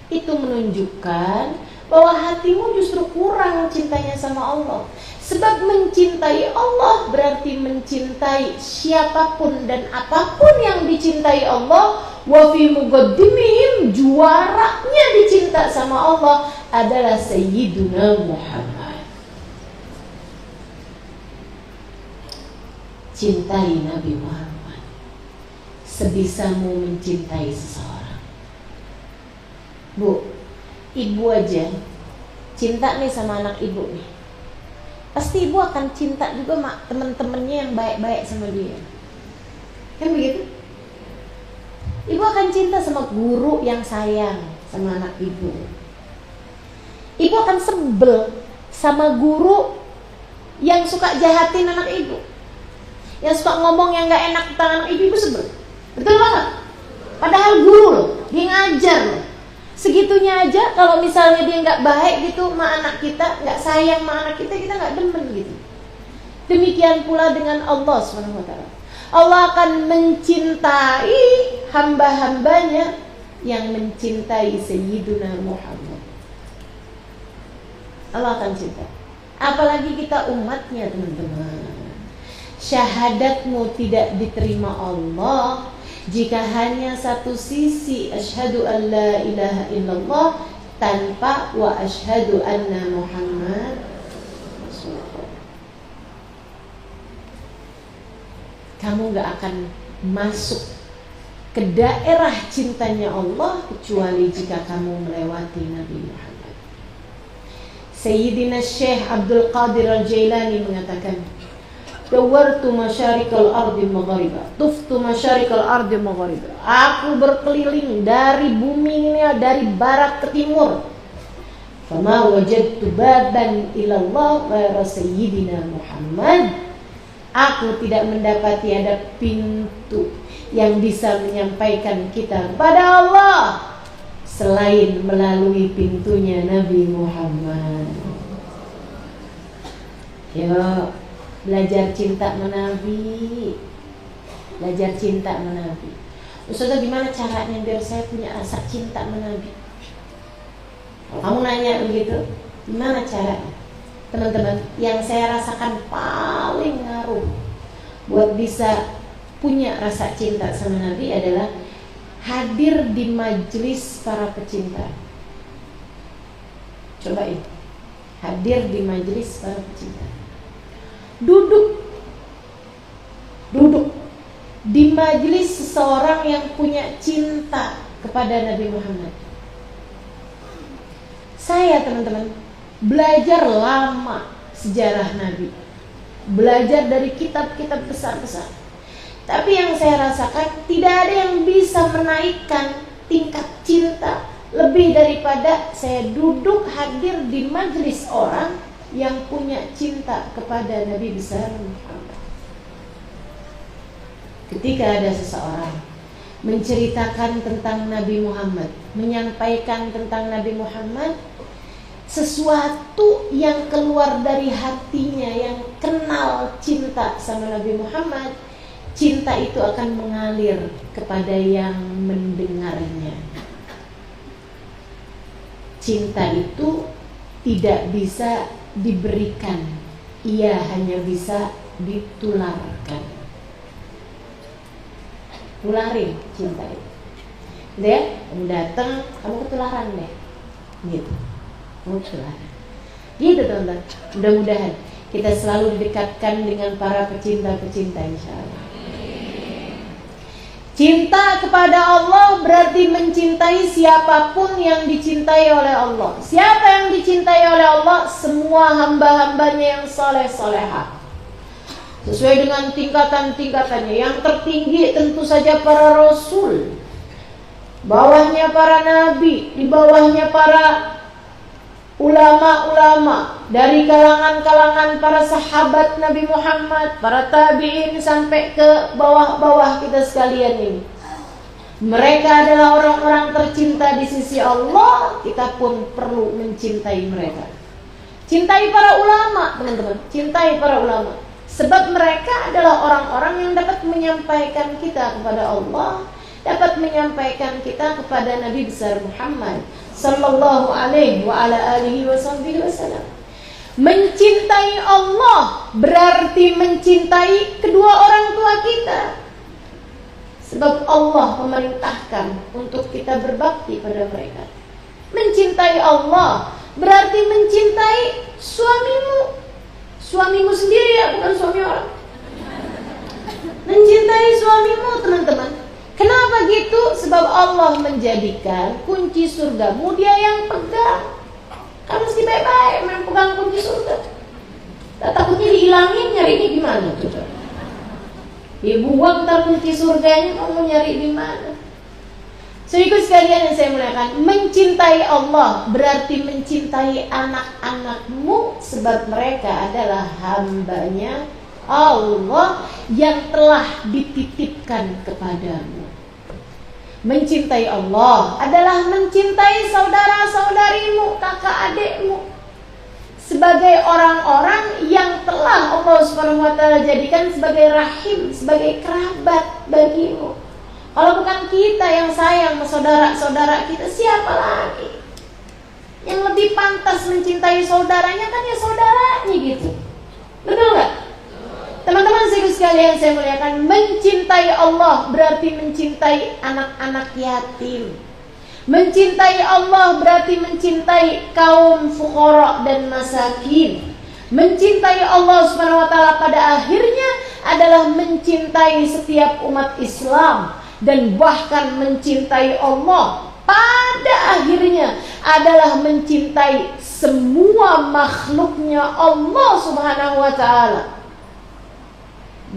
Itu menunjukkan bahwa hatimu justru kurang cintanya sama Allah. Sebab mencintai Allah berarti mencintai siapapun dan apapun yang dicintai Allah. Wa fi muqaddimihim, juaranya dicinta sama Allah adalah Sayyiduna Muhammad. Cintai Nabi Muhammad sebisamu mencintai seseorang. Bu, ibu aja cinta nih sama anak ibu nih, pasti ibu akan cinta juga sama teman-temannya yang baik-baik sama dia. Kan begitu? Ibu akan cinta sama guru yang sayang sama anak ibu. Ibu akan sebel sama guru yang suka jahatin anak ibu, yang suka ngomong yang gak enak tentang anak ibu sebel. Betul banget? Padahal guru loh, dia ngajar loh. Segitunya aja kalau misalnya dia nggak baik gitu sama anak kita, nggak sayang sama anak kita nggak demen gitu. Demikian pula dengan Allah SWT. Allah akan mencintai hamba-hambanya yang mencintai Sayyiduna Muhammad. Allah akan cinta. Apalagi kita umatnya, teman-teman. Syahadatmu tidak diterima Allah jika hanya satu sisi asyhadu an la ilaha illallah tanpa wa asyhadu anna Muhammad Rasulullah. Kamu gak akan masuk ke daerah cintanya Allah kecuali jika kamu melewati Nabi Muhammad. Sayyidina Syekh Abdul Qadir Al-Jailani mengatakan, dawartu masyarikal ardi maghariba, tuftu masyarikal ardi maghariba. Aku berkeliling dari bumi ini, dari barat ke timur. Fama wajadtu baban ilallah ghaira sayyidina Muhammad. Aku tidak mendapati ada pintu yang bisa menyampaikan kita kepada Allah selain melalui pintunya Nabi Muhammad. Ya, belajar cinta sama Nabi. Belajar cinta sama Nabi. Ustazah, gimana caranya biar saya punya rasa cinta sama Nabi? Kamu nanya begitu, gimana caranya? Teman-teman, yang saya rasakan paling ngaruh buat bisa punya rasa cinta sama Nabi adalah hadir di majelis para pecinta. Cobain, hadir di majelis para pecinta. Duduk di majelis seseorang yang punya cinta kepada Nabi Muhammad. Saya, teman-teman, belajar lama sejarah Nabi, belajar dari kitab-kitab besar-besar. Tapi yang saya rasakan, tidak ada yang bisa menaikkan tingkat cinta lebih daripada saya duduk hadir di majelis orang yang punya cinta kepada Nabi besar Muhammad. Ketika ada seseorang menceritakan tentang Nabi Muhammad, menyampaikan tentang Nabi Muhammad, sesuatu yang keluar dari hatinya yang kenal cinta sama Nabi Muhammad, cinta itu akan mengalir kepada yang mendengarnya. Cinta itu tidak bisa diberikan, ia hanya bisa ditularkan. Tularin cinta itu. Deh, kamu datang, kamu ketularan deh. Gitu. Kamu ketularan. Gitu, teman-teman. Mudah-mudahan kita selalu didekatkan dengan para pecinta-pecinta, insyaallah. Cinta kepada Allah berarti mencintai siapapun yang dicintai oleh Allah. Siapa yang dicintai oleh Allah? Semua hamba-hambanya yang soleh-solehah, sesuai dengan tingkatan-tingkatannya. Yang tertinggi tentu saja para rasul, bawahnya para nabi, di bawahnya para ulama-ulama, dari kalangan-kalangan para sahabat Nabi Muhammad, para tabi'in sampai ke bawah-bawah kita sekalian ini. Mereka adalah orang-orang tercinta di sisi Allah. Kita pun perlu mencintai mereka. Cintai para ulama, teman-teman. Cintai para ulama. Sebab mereka adalah orang-orang yang dapat menyampaikan kita kepada Allah, dapat menyampaikan kita kepada Nabi besar Muhammad sallallahu alaihi wa ala alihi wasallam. Mencintai Allah berarti mencintai kedua orang tua kita. Sebab Allah memerintahkan untuk kita berbakti pada mereka. Mencintai Allah berarti mencintai suamimu. Suamimu sendiri ya, bukan suami orang. Mencintai suamimu, teman-teman. Kenapa gitu? Sebab Allah menjadikan kunci surgamu dia yang pegang. Kamu mesti baik-baik main pegang kunci surga. Tak takutnya dihilangin, nyarinya gimana tuh? Ya buang ntar kunci surganya, kamu nyari di mana? Saudaraku sekalian yang saya muliakan, mencintai Allah berarti mencintai anak-anakmu, sebab mereka adalah hambanya Allah yang telah dititipkan kepadamu. Mencintai Allah adalah mencintai saudara-saudarimu, kakak adikmu, sebagai orang-orang yang telah Allah SWT jadikan sebagai rahim, sebagai kerabat bagimu. Kalau bukan kita yang sayang sama saudara-saudara kita, siapa lagi? Yang lebih pantas mencintai saudaranya kan ya saudaranya gitu. Betul gak? Teman-teman sekalian saya muliakan, mencintai Allah berarti mencintai anak-anak yatim. Mencintai Allah berarti mencintai kaum fuqara dan masakin. Mencintai Allah SWT pada akhirnya adalah mencintai setiap umat Islam. Dan bahkan mencintai Allah pada akhirnya adalah mencintai semua makhluknya Allah Subhanahu wa ta'ala,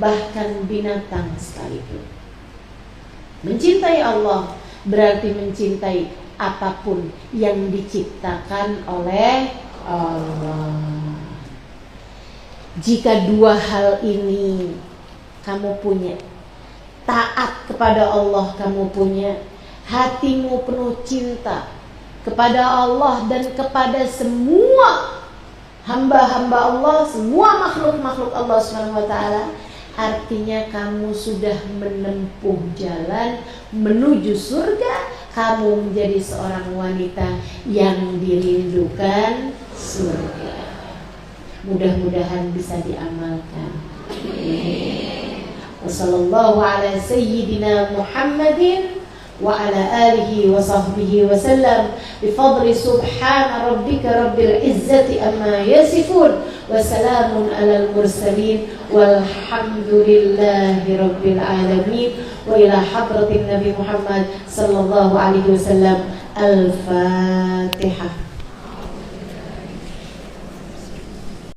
bahkan binatang sekalipun. Mencintai Allah berarti mencintai apapun yang diciptakan oleh Allah. Jika dua hal ini kamu punya, taat kepada Allah kamu punya, hatimu penuh cinta kepada Allah dan kepada semua hamba-hamba Allah, semua makhluk-makhluk Allah SWT, artinya kamu sudah menempuh jalan menuju surga. Kamu menjadi seorang wanita yang dirindukan surga. Mudah-mudahan bisa diamalkan. Wassallallahu ala sayyidina Muhammadin wa ala alihi wa sahbihi wa sallam bifadli subhana rabbika rabbil izzati amma yasifun wa salamun alal mursalin walhamdulillahi rabbil alamin wa ila hadratin Nabi Muhammad sallallahu alaihi wasallam. Al-Fatihah.